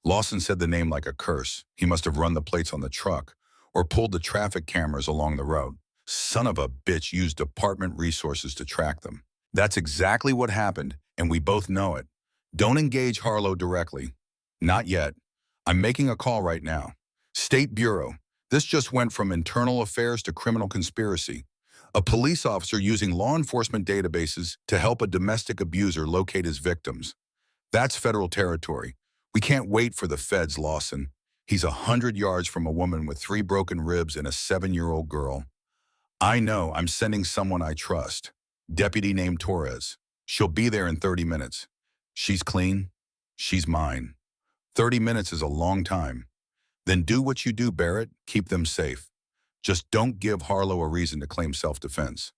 Lawson said the name like a curse. He must have run the plates on the truck or pulled the traffic cameras along the road. Son of a bitch used department resources to track them. That's exactly what happened, and we both know it. Don't engage Harlow directly. Not yet. I'm making a call right now. State Bureau. This just went from internal affairs to criminal conspiracy. A police officer using law enforcement databases to help a domestic abuser locate his victims. That's federal territory. We can't wait for the feds, Lawson. He's 100 yards from a woman with 3 broken ribs and a 7-year-old girl. I know. I'm sending someone I trust. Deputy named Torres. She'll be there in 30 minutes. She's clean. She's mine. 30 minutes is a long time. Then do what you do, Barrett. Keep them safe. Just don't give Harlow a reason to claim self-defense.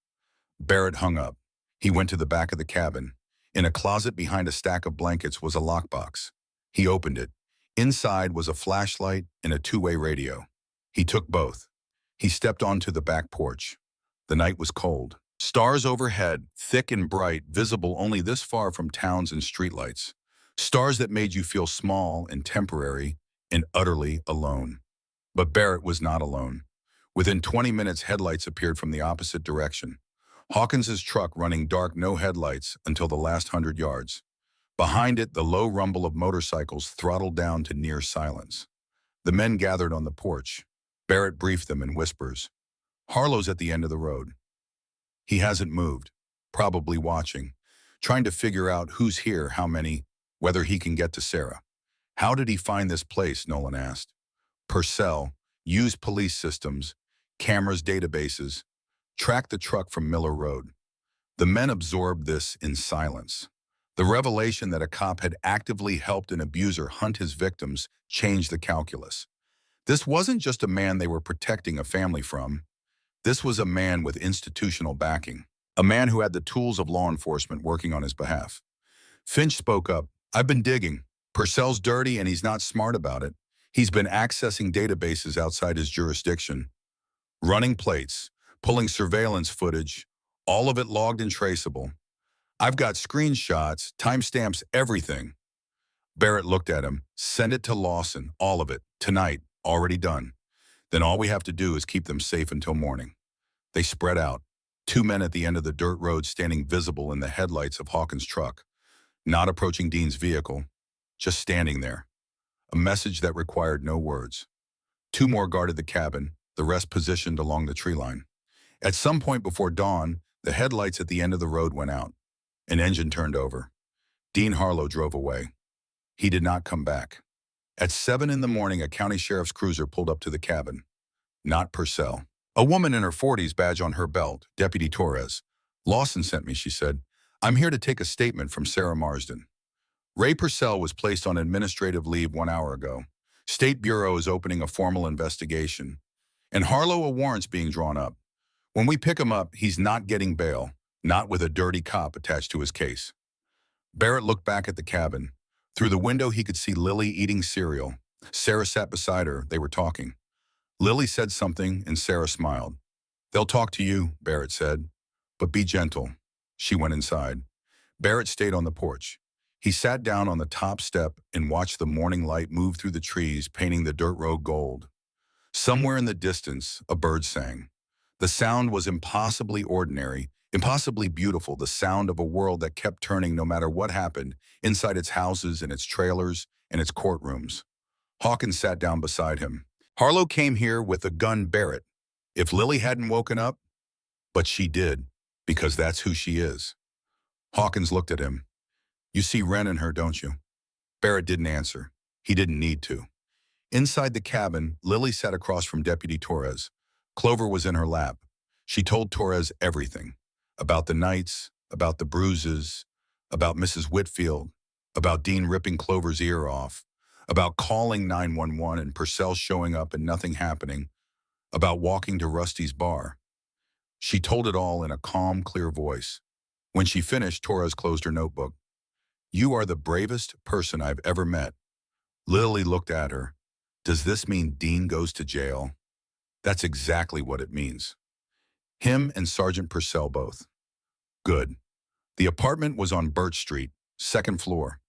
Barrett hung up. He went to the back of the cabin. In a closet behind a stack of blankets was a lockbox. He opened it. Inside was a flashlight and a 2-way radio. He took both. He stepped onto the back porch. The night was cold. Stars overhead, thick and bright, visible only this far from towns and streetlights. Stars that made you feel small and temporary and utterly alone. But Barrett was not alone. Within 20 minutes, headlights appeared from the opposite direction. Hawkins's truck running dark, no headlights until the last 100 yards. Behind it, the low rumble of motorcycles throttled down to near silence. The men gathered on the porch. Barrett briefed them in whispers. Harlow's at the end of the road. He hasn't moved, probably watching, trying to figure out who's here, how many, whether he can get to Sarah. How did he find this place, Nolan asked. Purcell used police systems, cameras, databases, tracked the truck from Miller Road. The men absorbed this in silence. The revelation that a cop had actively helped an abuser hunt his victims changed the calculus. This wasn't just a man they were protecting a family from. This was a man with institutional backing, a man who had the tools of law enforcement working on his behalf. Finch spoke up. I've been digging. Purcell's dirty and he's not smart about it. He's been accessing databases outside his jurisdiction, running plates, pulling surveillance footage, all of it logged and traceable. I've got screenshots, timestamps, everything. Barrett looked at him. Send it to Lawson, all of it, tonight, already done. Then all we have to do is keep them safe until morning. They spread out. 2 men at the end of the dirt road standing visible in the headlights of Hawkins' truck. Not approaching Dean's vehicle, just standing there. A message that required no words. 2 more guarded the cabin, the rest positioned along the tree line. At some point before dawn, the headlights at the end of the road went out. An engine turned over. Dean Harlow drove away. He did not come back. At 7 in the morning, a county sheriff's cruiser pulled up to the cabin. Not Purcell. A woman in her 40s, badge on her belt, Deputy Torres. Lawson sent me, she said. I'm here to take a statement from Sarah Marsden. Ray Purcell was placed on administrative leave 1 hour ago. State Bureau is opening a formal investigation. And Harlow, a warrant's being drawn up. When we pick him up, he's not getting bail, not with a dirty cop attached to his case. Barrett looked back at the cabin. Through the window, he could see Lily eating cereal. Sarah sat beside her. They were talking. Lily said something, and Sarah smiled. They'll talk to you, Barrett said. But be gentle. She went inside. Barrett stayed on the porch. He sat down on the top step and watched the morning light move through the trees, painting the dirt road gold. Somewhere in the distance, a bird sang. The sound was impossibly ordinary, impossibly beautiful, the sound of a world that kept turning no matter what happened, inside its houses and its trailers and its courtrooms. Hawkins sat down beside him. Harlow came here with a gun, Barrett. If Lily hadn't woken up, but she did, because that's who she is. Hawkins looked at him. You see Wren and her, don't you? Barrett didn't answer. He didn't need to. Inside the cabin, Lily sat across from Deputy Torres. Clover was in her lap. She told Torres everything. About the nights, about the bruises, about Mrs. Whitfield, about Dean ripping Clover's ear off, about calling 911 and Purcell showing up and nothing happening, about walking to Rusty's bar. She told it all in a calm, clear voice. When she finished, Torres closed her notebook. You are the bravest person I've ever met. Lily looked at her. Does this mean Dean goes to jail? That's exactly what it means. Him and Sergeant Purcell both. Good. The apartment was on Birch Street, second floor.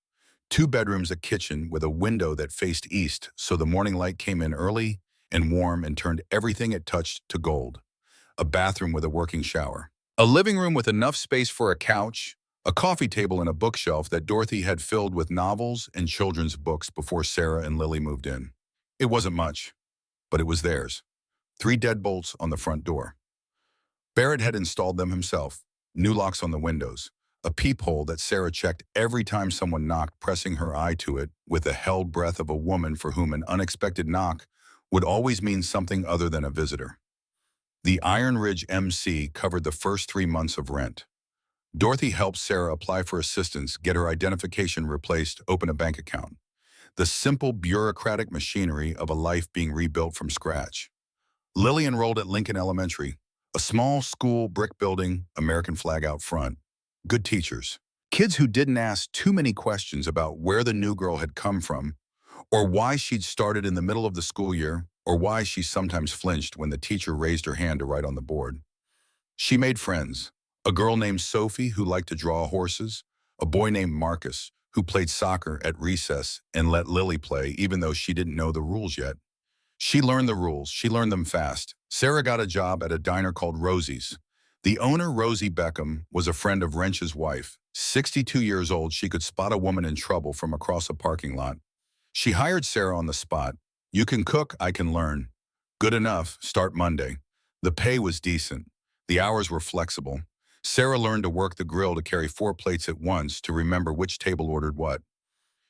2 bedrooms, a kitchen with a window that faced east so the morning light came in early and warm and turned everything it touched to gold. A bathroom with a working shower. A living room with enough space for a couch, a coffee table and a bookshelf that Dorothy had filled with novels and children's books before Sarah and Lily moved in. It wasn't much, but it was theirs. 3 deadbolts on the front door. Barrett had installed them himself, new locks on the windows, a peephole that Sarah checked every time someone knocked, pressing her eye to it with the held breath of a woman for whom an unexpected knock would always mean something other than a visitor. The Iron Ridge MC covered the first 3 months of rent. Dorothy helped Sarah apply for assistance, get her identification replaced, open a bank account. The simple bureaucratic machinery of a life being rebuilt from scratch. Lily enrolled at Lincoln Elementary, a small school, brick building, American flag out front. Good teachers. Kids who didn't ask too many questions about where the new girl had come from, or why she'd started in the middle of the school year, or why she sometimes flinched when the teacher raised her hand to write on the board. She made friends. A girl named Sophie who liked to draw horses, a boy named Marcus who played soccer at recess and let Lily play even though she didn't know the rules yet. She learned the rules. She learned them fast. Sarah got a job at a diner called Rosie's. The owner, Rosie Beckham, was a friend of Wrench's wife. 62 years old, she could spot a woman in trouble from across a parking lot. She hired Sarah on the spot. You can cook, I can learn. Good enough, start Monday. The pay was decent. The hours were flexible. Sarah learned to work the grill, to carry 4 plates at once, to remember which table ordered what.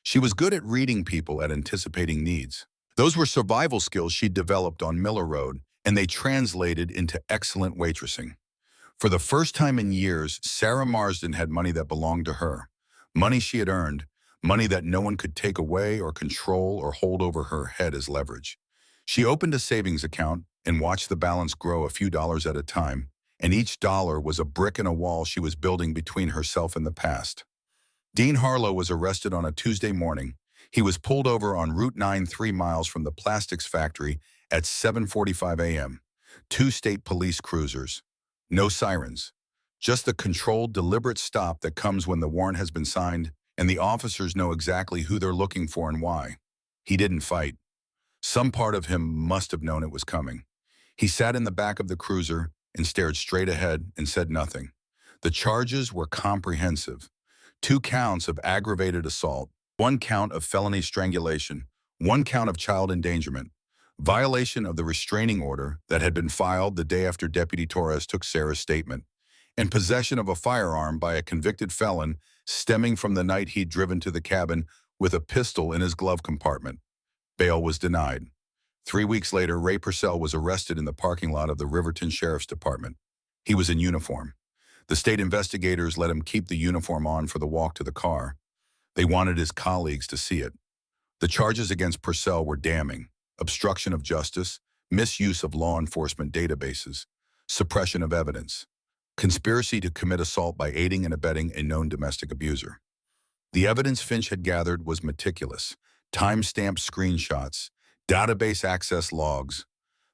She was good at reading people, at anticipating needs. Those were survival skills she'd developed on Miller Road, and they translated into excellent waitressing. For the first time in years, Sarah Marsden had money that belonged to her. Money she had earned, money that no one could take away or control or hold over her head as leverage. She opened a savings account and watched the balance grow a few dollars at a time, and each dollar was a brick in a wall she was building between herself and the past. Dean Harlow was arrested on a Tuesday morning. He was pulled over on Route 9 3 miles from the plastics factory at 7:45 a.m. 2 state police cruisers. No sirens. Just the controlled, deliberate stop that comes when the warrant has been signed and the officers know exactly who they're looking for and why. He didn't fight. Some part of him must have known it was coming. He sat in the back of the cruiser and stared straight ahead and said nothing. The charges were comprehensive. 2 counts of aggravated assault, 1 count of felony strangulation, 1 count of child endangerment, violation of the restraining order that had been filed the day after Deputy Torres took Sarah's statement, and possession of a firearm by a convicted felon stemming from the night he'd driven to the cabin with a pistol in his glove compartment. Bail was denied. 3 weeks later, Ray Purcell was arrested in the parking lot of the Riverton Sheriff's Department. He was in uniform. The state investigators let him keep the uniform on for the walk to the car. They wanted his colleagues to see it. The charges against Purcell were damning: obstruction of justice, misuse of law enforcement databases, suppression of evidence, conspiracy to commit assault by aiding and abetting a known domestic abuser. The evidence Finch had gathered was meticulous: time-stamped screenshots, database access logs,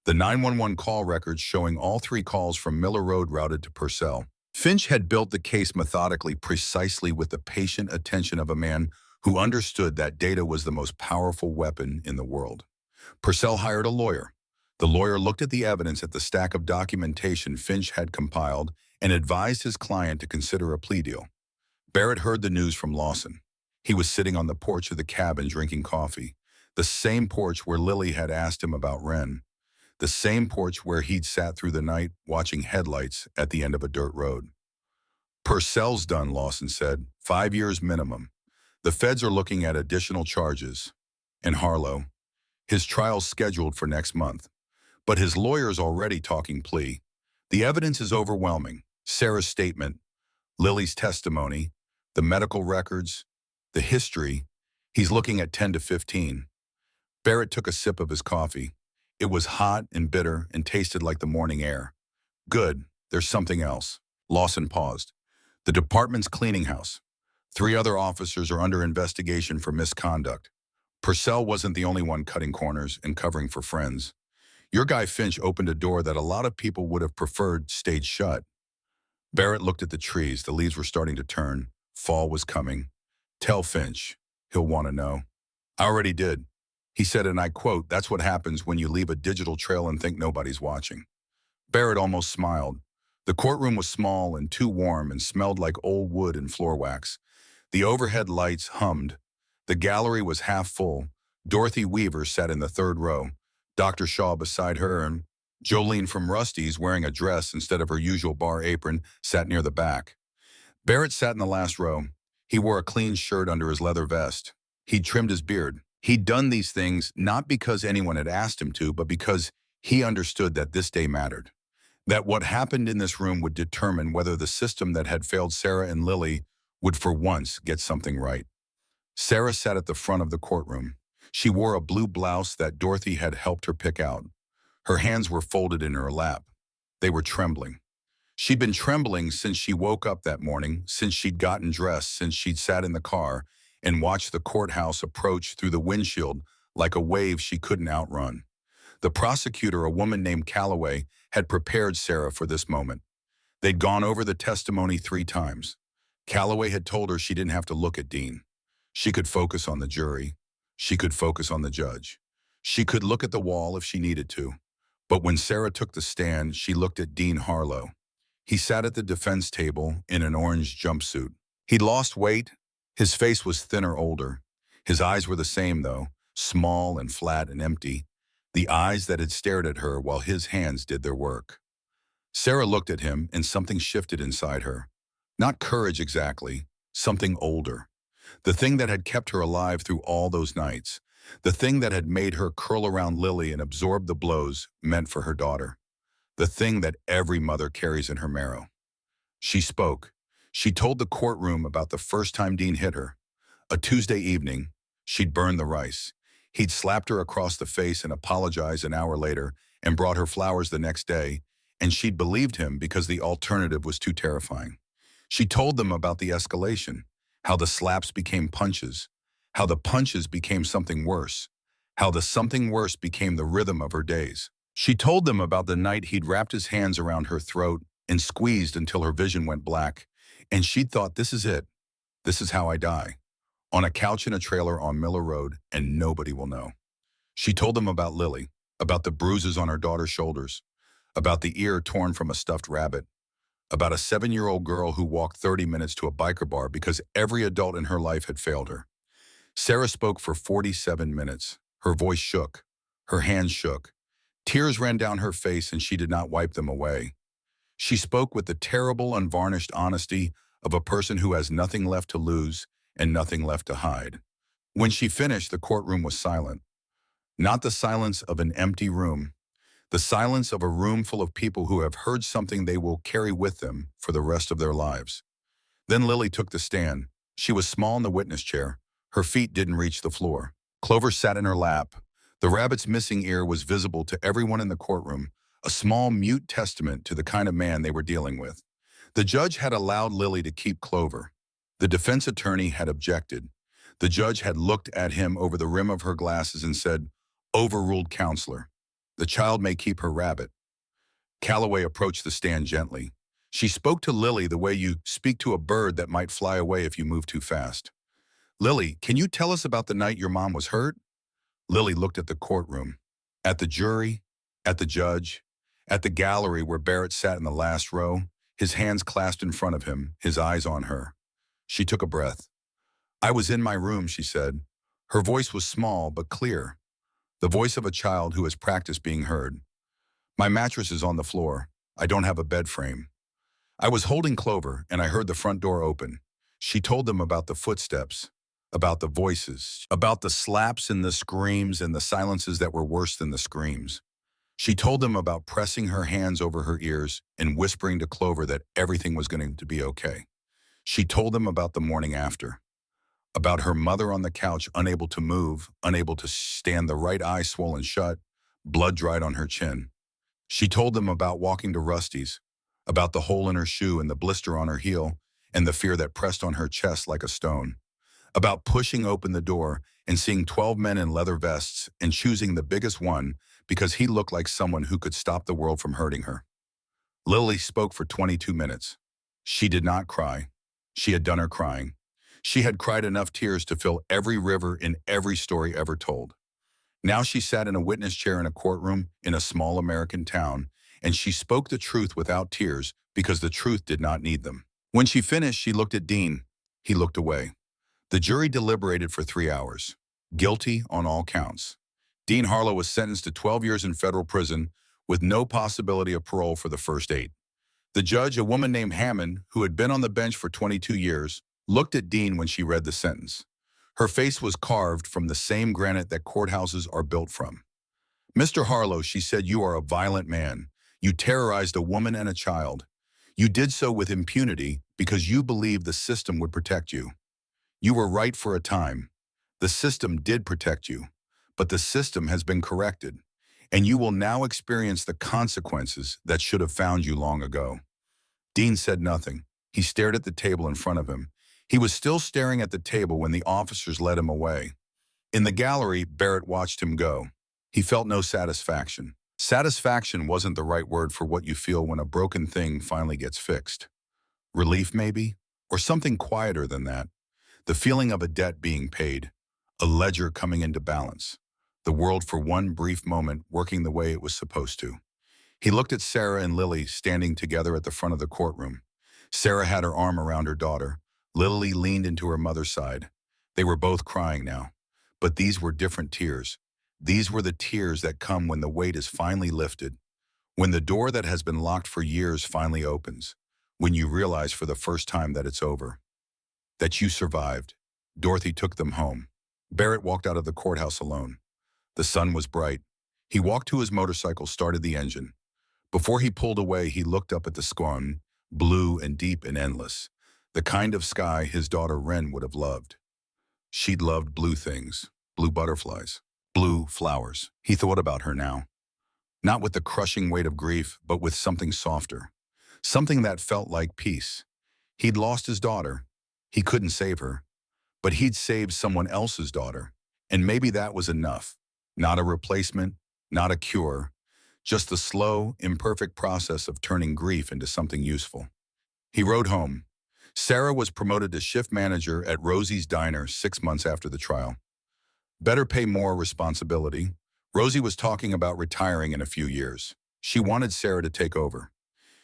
the 911 call records showing all 3 calls from Miller Road routed to Purcell. Finch had built the case methodically, precisely with the patient attention of a man who understood that data was the most powerful weapon in the world. Purcell hired a lawyer. The lawyer looked at the evidence, at the stack of documentation Finch had compiled, and advised his client to consider a plea deal. Barrett heard the news from Lawson. He was sitting on the porch of the cabin drinking coffee, the same porch where Lily had asked him about Wren, the same porch where he'd sat through the night watching headlights at the end of a dirt road. Purcell's done, Lawson said. 5 years minimum. The feds are looking at additional charges. And Harlow, his trial's scheduled for next month. But his lawyer's already talking plea. The evidence is overwhelming. Sarah's statement, Lily's testimony, the medical records, the history. He's looking at 10 to 15. Barrett took a sip of his coffee. It was hot and bitter and tasted like the morning air. Good, there's something else. Lawson paused. The department's cleaning house. 3 other officers are under investigation for misconduct. Purcell wasn't the only one cutting corners and covering for friends. Your guy Finch opened a door that a lot of people would have preferred stayed shut. Barrett looked at the trees. The leaves were starting to turn. Fall was coming. Tell Finch. He'll want to know. I already did. He said, and I quote, "That's what happens when you leave a digital trail and think nobody's watching." Barrett almost smiled. The courtroom was small and too warm and smelled like old wood and floor wax. The overhead lights hummed. The gallery was half full. Dorothy Weaver sat in the 3rd row. Dr. Shaw beside her, and Jolene from Rusty's, wearing a dress instead of her usual bar apron, sat near the back. Barrett sat in the last row. He wore a clean shirt under his leather vest. He'd trimmed his beard. He'd done these things not because anyone had asked him to, but because he understood that this day mattered. That what happened in this room would determine whether the system that had failed Sarah and Lily would for once get something right. Sarah sat at the front of the courtroom. She wore a blue blouse that Dorothy had helped her pick out. Her hands were folded in her lap. They were trembling. She'd been trembling since she woke up that morning, since she'd gotten dressed, since she'd sat in the car and watched the courthouse approach through the windshield like a wave she couldn't outrun. The prosecutor, a woman named Calloway, had prepared Sarah for this moment. They'd gone over the testimony 3 times. Calloway had told her she didn't have to look at Dean. She could focus on the jury. She could focus on the judge. She could look at the wall if she needed to. But when Sarah took the stand, she looked at Dean Harlow. He sat at the defense table in an orange jumpsuit. He'd lost weight. His face was thinner, older. His eyes were the same, though, small and flat and empty. The eyes that had stared at her while his hands did their work. Sarah looked at him, and something shifted inside her. Not courage exactly, something older. The thing that had kept her alive through all those nights. The thing that had made her curl around Lily and absorb the blows meant for her daughter. The thing that every mother carries in her marrow. She spoke. She told the courtroom about the first time Dean hit her. A Tuesday evening, she'd burned the rice. He'd slapped her across the face and apologized an hour later and brought her flowers the next day, and she'd believed him because the alternative was too terrifying. She told them about the escalation, how the slaps became punches, how the punches became something worse, how the something worse became the rhythm of her days. She told them about the night he'd wrapped his hands around her throat and squeezed until her vision went black, and she'd thought, this is it. This is how I die. On a couch in a trailer on Miller Road, and nobody will know. She told them about Lily, about the bruises on her daughter's shoulders, about the ear torn from a stuffed rabbit, about a 7-year-old girl who walked 30 minutes to a biker bar because every adult in her life had failed her. Sarah spoke for 47 minutes. Her voice shook. Her hands shook. Tears ran down her face, and she did not wipe them away. She spoke with the terrible, unvarnished honesty of a person who has nothing left to lose and nothing left to hide. When she finished, the courtroom was silent. Not the silence of an empty room, the silence of a room full of people who have heard something they will carry with them for the rest of their lives. Then Lily took the stand. She was small in the witness chair. Her feet didn't reach the floor. Clover sat in her lap. The rabbit's missing ear was visible to everyone in the courtroom, a small mute testament to the kind of man they were dealing with. The judge had allowed Lily to keep Clover. The defense attorney had objected. The judge had looked at him over the rim of her glasses and said, "Overruled, counselor. The child may keep her rabbit." Calloway approached the stand gently. She spoke to Lily the way you speak to a bird that might fly away if you move too fast. "Lily, can you tell us about the night your mom was hurt?" Lily looked at the courtroom, at the jury, at the judge, at the gallery where Barrett sat in the last row, his hands clasped in front of him, his eyes on her. She took a breath. "I was in my room," she said. Her voice was small but clear, the voice of a child who has practiced being heard. "My mattress is on the floor. I don't have a bed frame. I was holding Clover, and I heard the front door open. She told them about the footsteps, about the voices, about the slaps and the screams and the silences that were worse than the screams. She told them about pressing her hands over her ears and whispering to Clover that everything was going to be okay. She told them about the morning after, about her mother on the couch, unable to move, unable to stand, the right eye swollen shut, blood dried on her chin. She told them about walking to Rusty's, about the hole in her shoe and the blister on her heel, and the fear that pressed on her chest like a stone, about pushing open the door and seeing 12 men in leather vests and choosing the biggest one because he looked like someone who could stop the world from hurting her. Lily spoke for 22 minutes. She did not cry. She had done her crying. She had cried enough tears to fill every river in every story ever told. Now she sat in a witness chair in a courtroom in a small American town, and she spoke the truth without tears because the truth did not need them. When she finished, she looked at Dean. He looked away. The jury deliberated for 3 hours. Guilty on all counts. Dean Harlow was sentenced to 12 years in federal prison with no possibility of parole for the first 8. The judge, a woman named Hammond, who had been on the bench for 22 years, looked at Dean when she read the sentence. Her face was carved from the same granite that courthouses are built from. "Mr. Harlow," she said, "you are a violent man. You terrorized a woman and a child. You did so with impunity because you believed the system would protect you. You were right for a time. The system did protect you, but the system has been corrected, and you will now experience the consequences that should have found you long ago." Dean said nothing. He stared at the table in front of him. He was still staring at the table when the officers led him away. In the gallery, Barrett watched him go. He felt no satisfaction. Satisfaction wasn't the right word for what you feel when a broken thing finally gets fixed. Relief, maybe? Or something quieter than that. The feeling of a debt being paid. A ledger coming into balance. The world for one brief moment working the way it was supposed to. He looked at Sarah and Lily standing together at the front of the courtroom. Sarah had her arm around her daughter. Lily leaned into her mother's side. They were both crying now. But these were different tears. These were the tears that come when the weight is finally lifted. When the door that has been locked for years finally opens. When you realize for the first time that it's over. That you survived. Dorothy took them home. Barrett walked out of the courthouse alone. The sun was bright. He walked to his motorcycle, started the engine. Before he pulled away, he looked up at the sky, blue and deep and endless. The kind of sky his daughter Wren would have loved. She'd loved blue things, blue butterflies, blue flowers. He thought about her now. Not with the crushing weight of grief, but with something softer. Something that felt like peace. He'd lost his daughter. He couldn't save her. But he'd saved someone else's daughter. And maybe that was enough. Not a replacement, not a cure. Just the slow, imperfect process of turning grief into something useful. He rode home. Sarah was promoted to shift manager at Rosie's Diner 6 months after the trial. Better pay, more responsibility. Rosie was talking about retiring in a few years. She wanted Sarah to take over.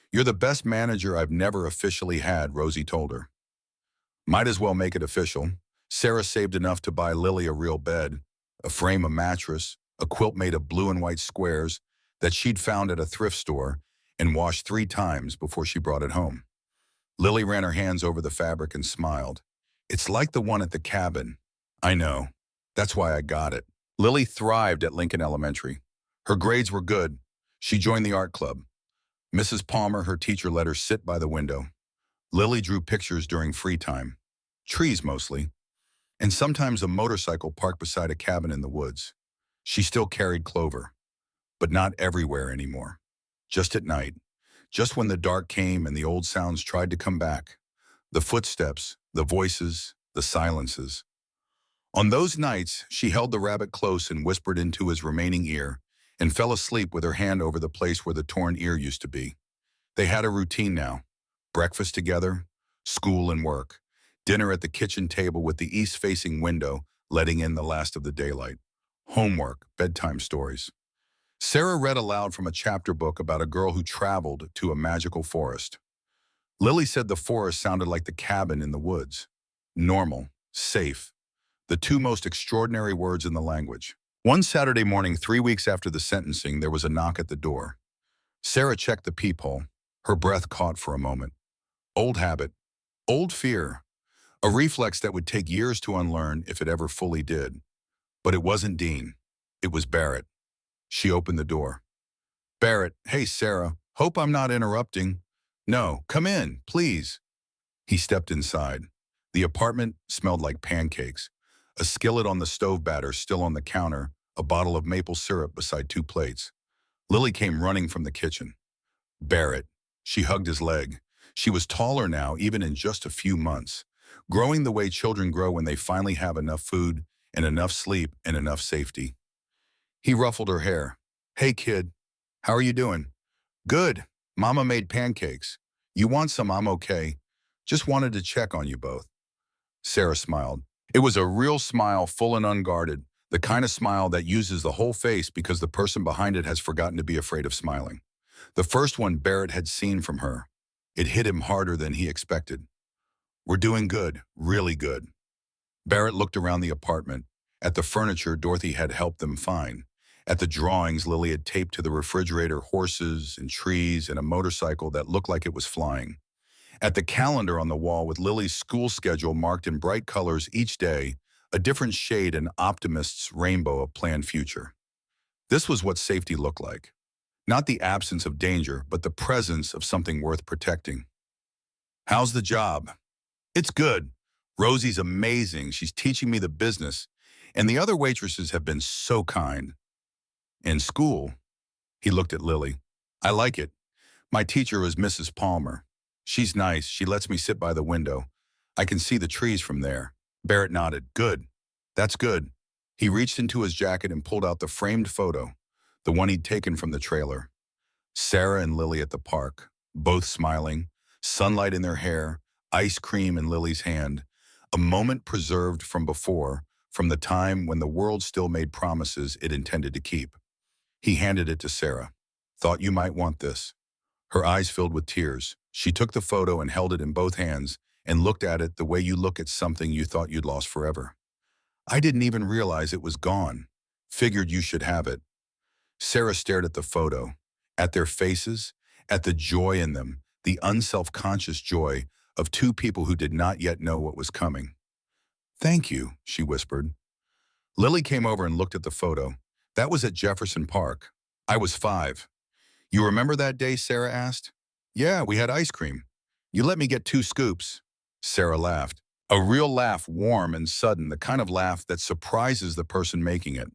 "You're the best manager I've never officially had," Rosie told her. Might as well make it official. Sarah saved enough to buy Lily a real bed, a frame, a mattress, a quilt made of blue and white squares that she'd found at a thrift store and washed 3 times before she brought it home. Lily ran her hands over the fabric and smiled. "It's like the one at the cabin." "I know. That's why I got it." Lily thrived at Lincoln Elementary. Her grades were good. She joined the art club. Mrs. Palmer, her teacher, let her sit by the window. Lily drew pictures during free time. Trees mostly. And sometimes a motorcycle parked beside a cabin in the woods. She still carried Clover. But not everywhere anymore. Just at night. Just when the dark came and the old sounds tried to come back. The footsteps, the voices, the silences. On those nights, she held the rabbit close and whispered into his remaining ear and fell asleep with her hand over the place where the torn ear used to be. They had a routine now. Breakfast together, school and work. Dinner at the kitchen table with the east-facing window letting in the last of the daylight. Homework, bedtime stories. Sarah read aloud from a chapter book about a girl who traveled to a magical forest. Lily said the forest sounded like the cabin in the woods. Normal, safe. The 2 most extraordinary words in the language. One Saturday morning, 3 weeks after the sentencing, there was a knock at the door. Sarah checked the peephole. Her breath caught for a moment. Old habit, old fear, a reflex that would take years to unlearn if it ever fully did. But it wasn't Dean. It was Barrett. She opened the door. Barrett, hey, Sarah, hope I'm not interrupting. No, come in, please. He stepped inside. The apartment smelled like pancakes. A skillet on the stove batter still on the counter, a bottle of maple syrup beside two plates. Lily came running from the kitchen. Barrett. She hugged his leg. She was taller now, even in just a few months, growing the way children grow when they finally have enough food and enough sleep and enough safety. He ruffled her hair. Hey, kid. How are you doing? Good. Mama made pancakes. You want some? I'm okay. Just wanted to check on you both. Sarah smiled. It was a real smile, full and unguarded, the kind of smile that uses the whole face because the person behind it has forgotten to be afraid of smiling. The first one Barrett had seen from her. It hit him harder than he expected. We're doing good, really good. Barrett looked around the apartment, at the furniture Dorothy had helped them find, at the drawings Lily had taped to the refrigerator, horses and trees and a motorcycle that looked like it was flying, at the calendar on the wall with Lily's school schedule marked in bright colors each day, a different shade and optimist's rainbow of planned future. This was what safety looked like. Not the absence of danger, but the presence of something worth protecting. How's the job? It's good. Rosie's amazing. She's teaching me the business. And the other waitresses have been so kind. In school, he looked at Lily. I like it. My teacher is Mrs. Palmer. She's nice. She lets me sit by the window. I can see the trees from there. Barrett nodded. Good. That's good. He reached into his jacket and pulled out the framed photo, the one he'd taken from the trailer. Sarah and Lily at the park, both smiling, sunlight in their hair, ice cream in Lily's hand, a moment preserved from before, from the time when the world still made promises it intended to keep. He handed it to Sarah. Thought you might want this. Her eyes filled with tears. She took the photo and held it in both hands and looked at it the way you look at something you thought you'd lost forever. I didn't even realize it was gone. Figured you should have it. Sarah stared at the photo, at their faces, at the joy in them, the unself-conscious joy of two people who did not yet know what was coming. Thank you, she whispered. Lily came over and looked at the photo. That was at Jefferson Park. I was 5. You remember that day, Sarah asked? Yeah, we had ice cream. You let me get 2 scoops. Sarah laughed. A real laugh, warm and sudden, the kind of laugh that surprises the person making it.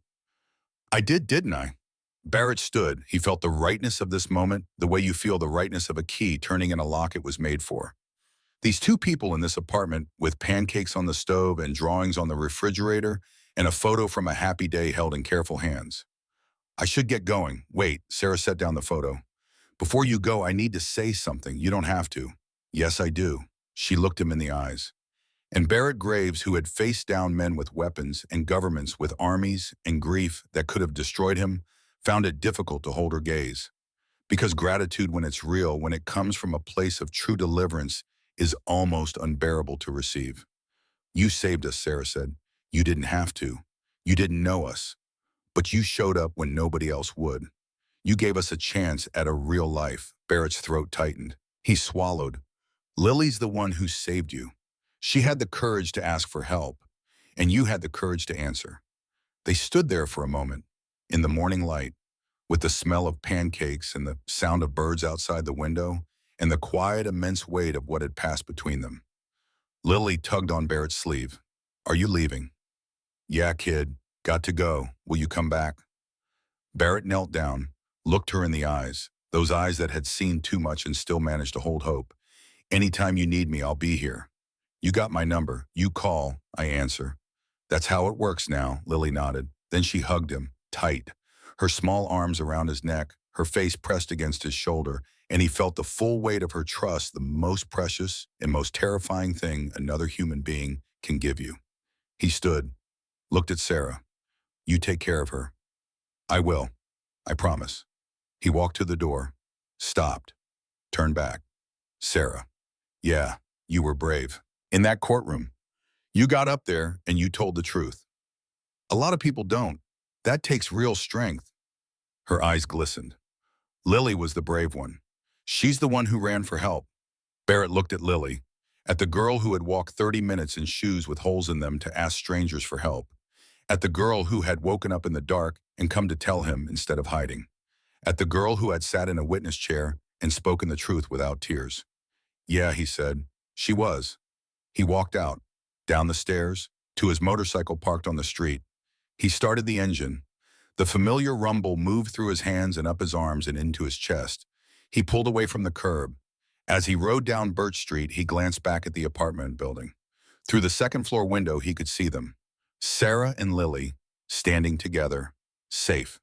I did, didn't I? Barrett stood. He felt the rightness of this moment, the way you feel the rightness of a key turning in a lock it was made for. These 2 people in this apartment, with pancakes on the stove and drawings on the refrigerator, and a photo from a happy day held in careful hands. I should get going. Wait, Sarah set down the photo. Before you go, I need to say something. You don't have to. Yes, I do. She looked him in the eyes. And Barrett Graves, who had faced down men with weapons and governments with armies and grief that could have destroyed him, found it difficult to hold her gaze. Because gratitude, when it's real, when it comes from a place of true deliverance, is almost unbearable to receive. You saved us, Sarah said. You didn't have to. You didn't know us. But you showed up when nobody else would. You gave us a chance at a real life. Barrett's throat tightened. He swallowed. Lily's the one who saved you. She had the courage to ask for help, and you had the courage to answer. They stood there for a moment, in the morning light, with the smell of pancakes and the sound of birds outside the window, and the quiet, immense weight of what had passed between them. Lily tugged on Barrett's sleeve. Are you leaving? Yeah, kid. Got to go. Will you come back? Barrett knelt down, looked her in the eyes, those eyes that had seen too much and still managed to hold hope. Anytime you need me, I'll be here. You got my number. You call, I answer. That's how it works now, Lily nodded. Then she hugged him, tight, her small arms around his neck, her face pressed against his shoulder, and he felt the full weight of her trust, the most precious and most terrifying thing another human being can give you. He stood, looked at Sarah. You take care of her. I will. I promise. He walked to the door, stopped, turned back. Sarah. Yeah, you were brave. In that courtroom, you got up there and you told the truth. A lot of people don't. That takes real strength. Her eyes glistened. Lily was the brave one. She's the one who ran for help. Barrett looked at Lily, at the girl who had walked 30 minutes in shoes with holes in them to ask strangers for help, at the girl who had woken up in the dark and come to tell him instead of hiding, at the girl who had sat in a witness chair and spoken the truth without tears. Yeah, he said, she was. He walked out, down the stairs, to his motorcycle parked on the street. He started the engine. The familiar rumble moved through his hands and up his arms and into his chest. He pulled away from the curb. As he rode down Birch Street, he glanced back at the apartment building. Through the second-floor window, he could see them. Sarah and Lily, standing together, safe.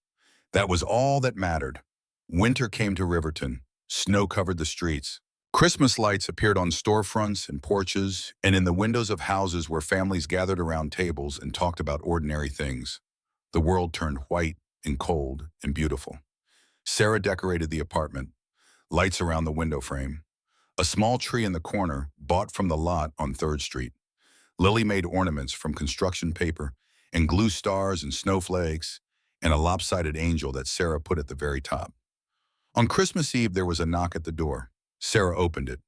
That was all that mattered. Winter came to Riverton. Snow covered the streets. Christmas lights appeared on storefronts and porches and in the windows of houses where families gathered around tables and talked about ordinary things. The world turned white and cold and beautiful. Sarah decorated the apartment, lights around the window frame. A small tree in the corner, bought from the lot on 3rd Street. Lily made ornaments from construction paper and glue stars and snowflakes and a lopsided angel that Sarah put at the very top. On Christmas Eve, there was a knock at the door. Sarah opened it.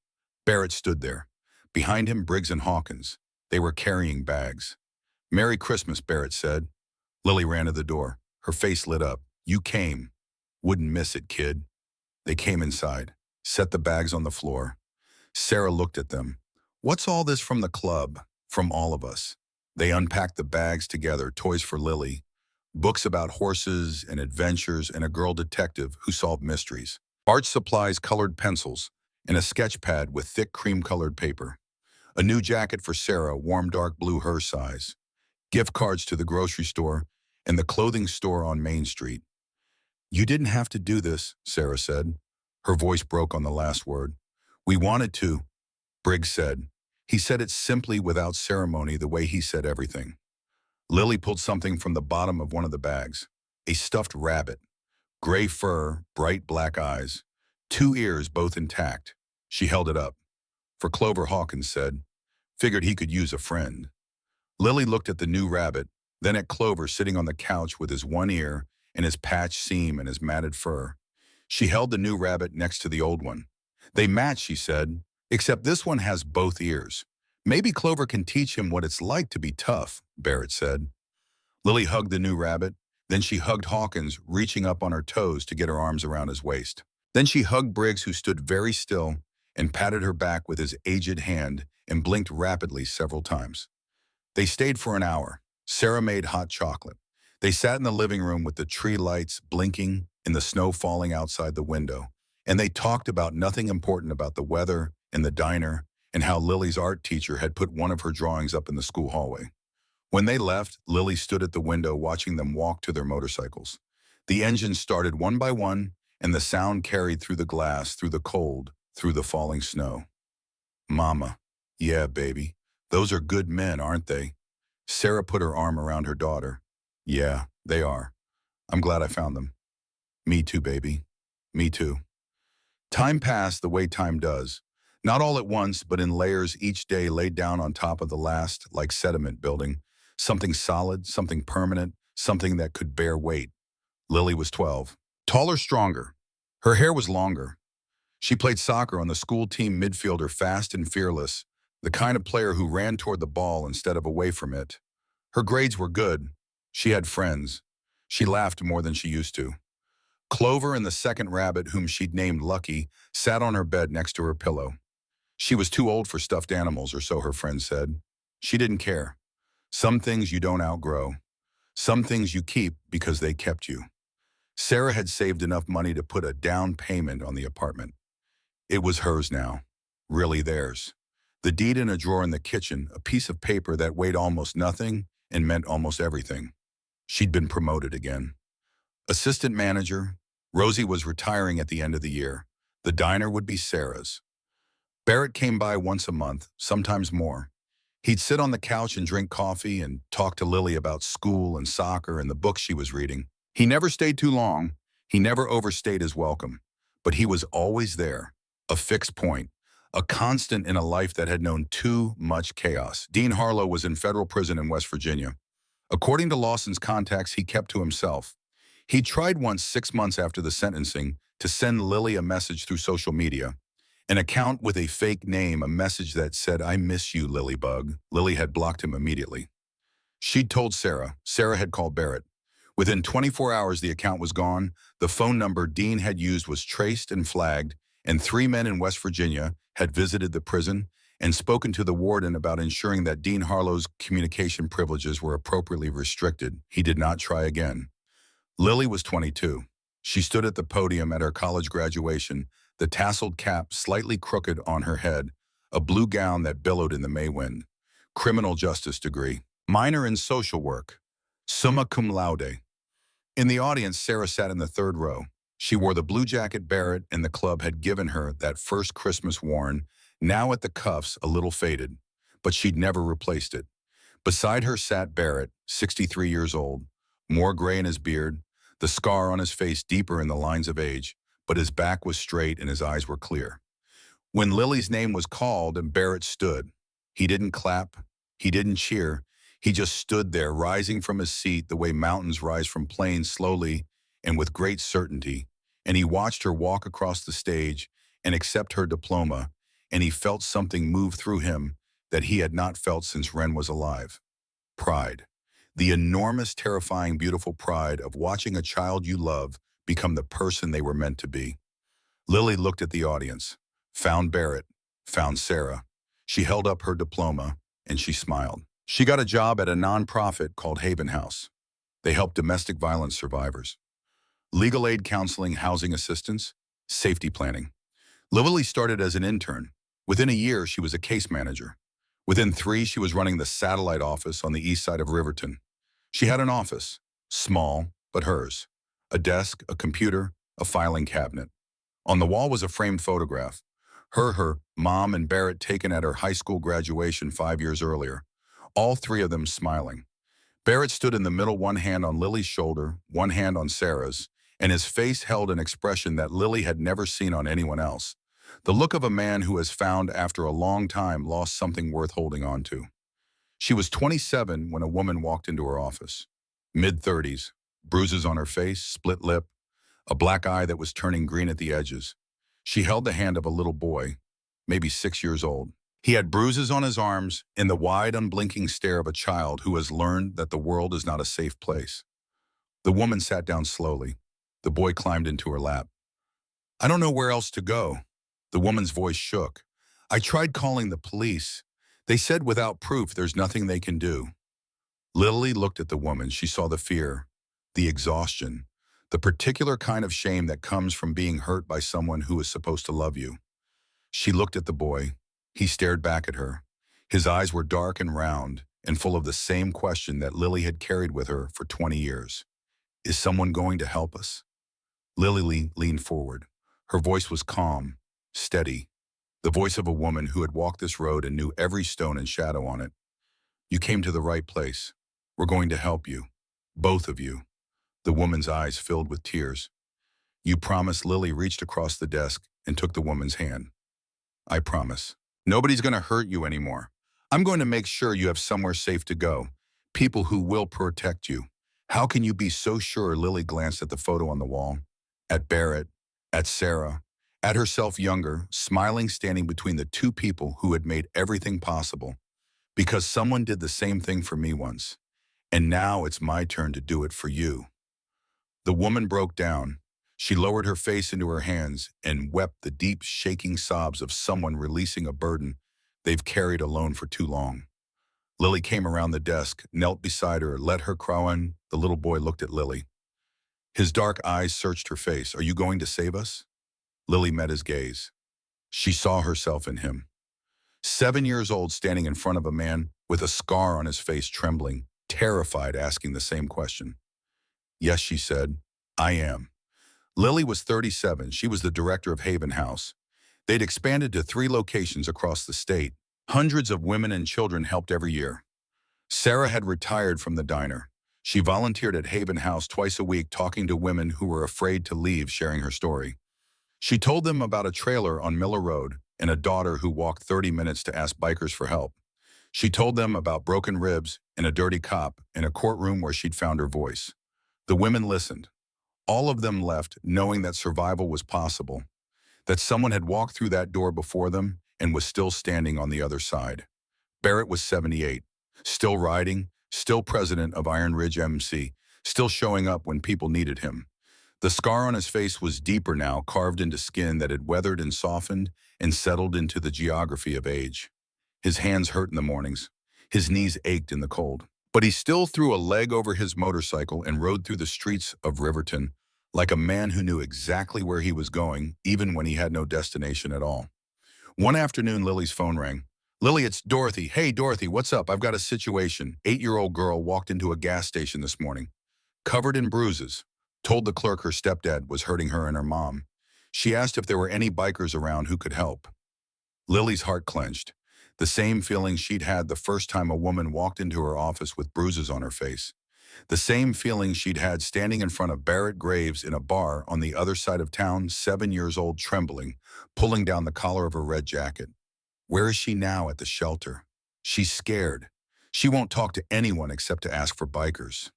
Barrett stood there. Behind him, Briggs and Hawkins. They were carrying bags. "Merry Christmas," Barrett said. Lily ran to the door. Her face lit up. "You came. Wouldn't miss it, kid." They came inside, set the bags on the floor. Sarah looked at them. "What's all this from the club? From all of us?" They unpacked the bags together, toys for Lily, books about horses and adventures and a girl detective who solved mysteries, art supplies, colored pencils, and a sketch pad with thick cream-colored paper. A new jacket for Sarah, warm dark blue her size. Gift cards to the grocery store and the clothing store on Main Street. "You didn't have to do this," Sarah said. Her voice broke on the last word. "We wanted to," Briggs said. He said it simply, without ceremony, the way he said everything. Lily pulled something from the bottom of one of the bags. A stuffed rabbit. Gray fur, bright black eyes. 2 ears, both intact. She held it up. "For Clover," Hawkins said. "Figured he could use a friend." Lily looked at the new rabbit, then at Clover sitting on the couch with his one ear and his patched seam and his matted fur. She held the new rabbit next to the old one. "They match," she said, "except this one has both ears. Maybe Clover can teach him what it's like to be tough," Barrett said. Lily hugged the new rabbit. Then she hugged Hawkins, reaching up on her toes to get her arms around his waist. Then she hugged Briggs, who stood very still, and patted her back with his aged hand and blinked rapidly several times. They stayed for an hour. Sarah made hot chocolate. They sat in the living room with the tree lights blinking and the snow falling outside the window, and they talked about nothing important, about the weather and the diner and how Lily's art teacher had put one of her drawings up in the school hallway. When they left, Lily stood at the window watching them walk to their motorcycles. The engines started one by one, and the sound carried through the glass, through the cold, through the falling snow. "Mama." "Yeah, baby. Those are good men, aren't they?" Sarah put her arm around her daughter. "Yeah, they are. I'm glad I found them." "Me too, baby. Me too." Time passed the way time does. Not all at once, but in layers, each day laid down on top of the last, like sediment building. Something solid, something permanent, something that could bear weight. Lily was 12. Taller, stronger. Her hair was longer. She played soccer on the school team, midfielder, fast and fearless, the kind of player who ran toward the ball instead of away from it. Her grades were good. She had friends. She laughed more than she used to. Clover and the second rabbit, whom she'd named Lucky, sat on her bed next to her pillow. She was too old for stuffed animals, or so her friends said. She didn't care. Some things you don't outgrow. Some things you keep because they kept you. Sarah had saved enough money to put a down payment on the apartment. It was hers now. Really theirs. The deed in a drawer in the kitchen, a piece of paper that weighed almost nothing and meant almost everything. She'd been promoted again. Assistant manager. Rosie was retiring at the end of the year. The diner would be Sarah's. Barrett came by once a month, sometimes more. He'd sit on the couch and drink coffee and talk to Lily about school and soccer and the books she was reading. He never stayed too long. He never overstayed his welcome. But he was always there, a fixed point, a constant in a life that had known too much chaos. Dean Harlow was in federal prison in West Virginia. According to Lawson's contacts, he kept to himself. He tried once, 6 months after the sentencing, to send Lily a message through social media. An account with a fake name, a message that said, "I miss you, Lilybug." Lily had blocked him immediately. She'd told Sarah. Sarah had called Barrett. Within 24 hours, the account was gone. The phone number Dean had used was traced and flagged, and 3 men in West Virginia had visited the prison and spoken to the warden about ensuring that Dean Harlow's communication privileges were appropriately restricted. He did not try again. Lily was 22. She stood at the podium at her college graduation, the tasseled cap slightly crooked on her head, a blue gown that billowed in the May wind. Criminal justice degree. Minor in social work. Summa cum laude. In the audience, Sarah sat in the third row. She wore the blue jacket Barrett and the club had given her that first Christmas worn, now at the cuffs a little faded, but she'd never replaced it. Beside her sat Barrett, 63 years old, more gray in his beard, the scar on his face deeper in the lines of age, but his back was straight and his eyes were clear. When Lily's name was called and Barrett stood, he didn't clap, he didn't cheer, he just stood there, rising from his seat the way mountains rise from plains, slowly and with great certainty, and he watched her walk across the stage and accept her diploma, and he felt something move through him that he had not felt since Ren was alive. Pride. The enormous, terrifying, beautiful pride of watching a child you love become the person they were meant to be. Lily looked at the audience, found Barrett, found Sarah. She held up her diploma, and she smiled. She got a job at a nonprofit called Haven House. They help domestic violence survivors. Legal aid counseling, housing assistance, safety planning. Lily started as an intern. Within a year, she was a case manager. Within 3, she was running the satellite office on the east side of Riverton. She had an office, small, but hers. A desk, a computer, a filing cabinet. On the wall was a framed photograph. Her mom, and Barrett taken at her high school graduation 5 years earlier. All 3 of them smiling. Barrett stood in the middle, one hand on Lily's shoulder, one hand on Sarah's, and his face held an expression that Lily had never seen on anyone else. The look of a man who has found, after a long time, lost something worth holding on to. She was 27 when a woman walked into her office. Mid-30s, bruises on her face, split lip, a black eye that was turning green at the edges. She held the hand of a little boy, maybe 6 years old. He had bruises on his arms and the wide, unblinking stare of a child who has learned that the world is not a safe place. The woman sat down slowly. The boy climbed into her lap. "I don't know where else to go." The woman's voice shook. "I tried calling the police. They said without proof there's nothing they can do." Lily looked at the woman. She saw the fear, the exhaustion, the particular kind of shame that comes from being hurt by someone who is supposed to love you. She looked at the boy. He stared back at her. His eyes were dark and round and full of the same question that Lily had carried with her for 20 years. "Is someone going to help us?" Lily leaned forward. Her voice was calm, steady, the voice of a woman who had walked this road and knew every stone and shadow on it. "You came to the right place. We're going to help you. Both of you." The woman's eyes filled with tears. "You promise?" Lily reached across the desk and took the woman's hand. "I promise. Nobody's going to hurt you anymore. I'm going to make sure you have somewhere safe to go. People who will protect you." "How can you be so sure?" Lily glanced at the photo on the wall, at Barrett, at Sarah, at herself younger, smiling, standing between the 2 people who had made everything possible. "Because someone did the same thing for me once, and now it's my turn to do it for you." The woman broke down. She lowered her face into her hands and wept the deep, shaking sobs of someone releasing a burden they've carried alone for too long. Lily came around the desk, knelt beside her, let her cry on. The little boy looked at Lily. His dark eyes searched her face. "Are you going to save us?" Lily met his gaze. She saw herself in him. 7 years old, standing in front of a man with a scar on his face, trembling, terrified, asking the same question. "Yes," she said, "I am." Lily was 37. She was the director of Haven House. They'd expanded to 3 locations across the state. Hundreds of women and children helped every year. Sarah had retired from the diner. She volunteered at Haven House twice a week, talking to women who were afraid to leave, sharing her story. She told them about a trailer on Miller Road and a daughter who walked 30 minutes to ask bikers for help. She told them about broken ribs and a dirty cop in a courtroom where she'd found her voice. The women listened. All of them left knowing that survival was possible. that someone had walked through that door before them and was still standing on the other side. Barrett was 78, still riding, still president of Iron Ridge MC, still showing up when people needed him. The scar on his face was deeper now, carved into skin that had weathered and softened and settled into the geography of age. His hands hurt in the mornings. His knees ached in the cold. But he still threw a leg over his motorcycle and rode through the streets of Riverton like a man who knew exactly where he was going, even when he had no destination at all. One afternoon, Lily's phone rang. "Lily, it's Dorothy. Hey, Dorothy, what's up? I've got a situation." 8-year-old girl walked into a gas station this morning, covered in bruises, told the clerk her stepdad was hurting her and her mom. She asked if there were any bikers around who could help. Lily's heart clenched. The same feeling she'd had the first time a woman walked into her office with bruises on her face. The same feeling she'd had standing in front of Barrett Graves in a bar on the other side of town, 7 years old, trembling, pulling down the collar of her red jacket. Where is she now? At the shelter. She's scared. She won't talk to anyone except to ask for bikers.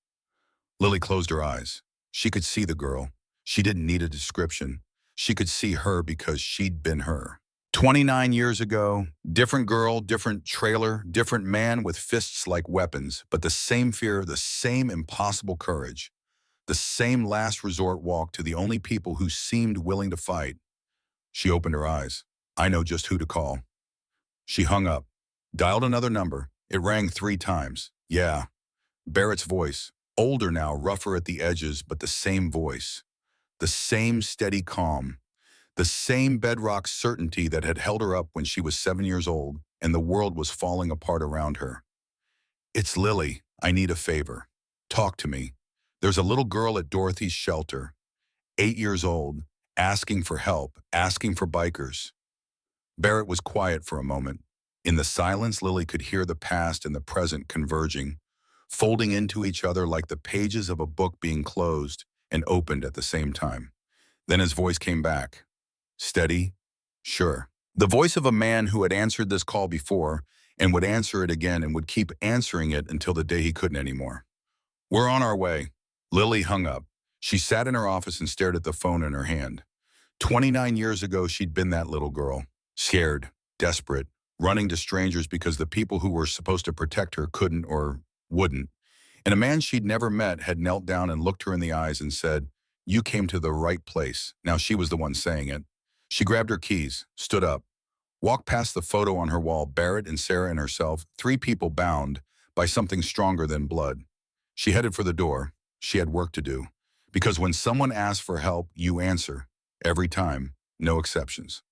Lily closed her eyes. She could see the girl. She didn't need a description. She could see her because she'd been her. 29 years ago, different girl, different trailer, different man with fists like weapons, but the same fear, the same impossible courage, the same last resort walk to the only people who seemed willing to fight. She opened her eyes. "I know just who to call." She hung up, dialed another number. It rang 3 times. Yeah, Barrett's voice, older now, rougher at the edges, but the same voice, the same steady calm, the same bedrock certainty that had held her up when she was 7 years old and the world was falling apart around her. "It's Lily. I need a favor. Talk to me. There's a little girl at Dorothy's shelter, 8 years old, asking for help, asking for bikers." Barrett was quiet for a moment. In the silence, Lily could hear the past and the present converging, folding into each other like the pages of a book being closed and opened at the same time. Then his voice came back. Steady, sure. The voice of a man who had answered this call before and would answer it again and would keep answering it until the day he couldn't anymore. "We're on our way." Lily hung up. She sat in her office and stared at the phone in her hand. 29 years ago, she'd been that little girl, scared, desperate, running to strangers because the people who were supposed to protect her couldn't or wouldn't. And a man she'd never met had knelt down and looked her in the eyes and said, "You came to the right place." Now she was the one saying it. She grabbed her keys, stood up, walked past the photo on her wall, Barrett and Sarah and herself, 3 people bound by something stronger than blood. She headed for the door. She had work to do. Because when someone asks for help, you answer. Every time. No exceptions.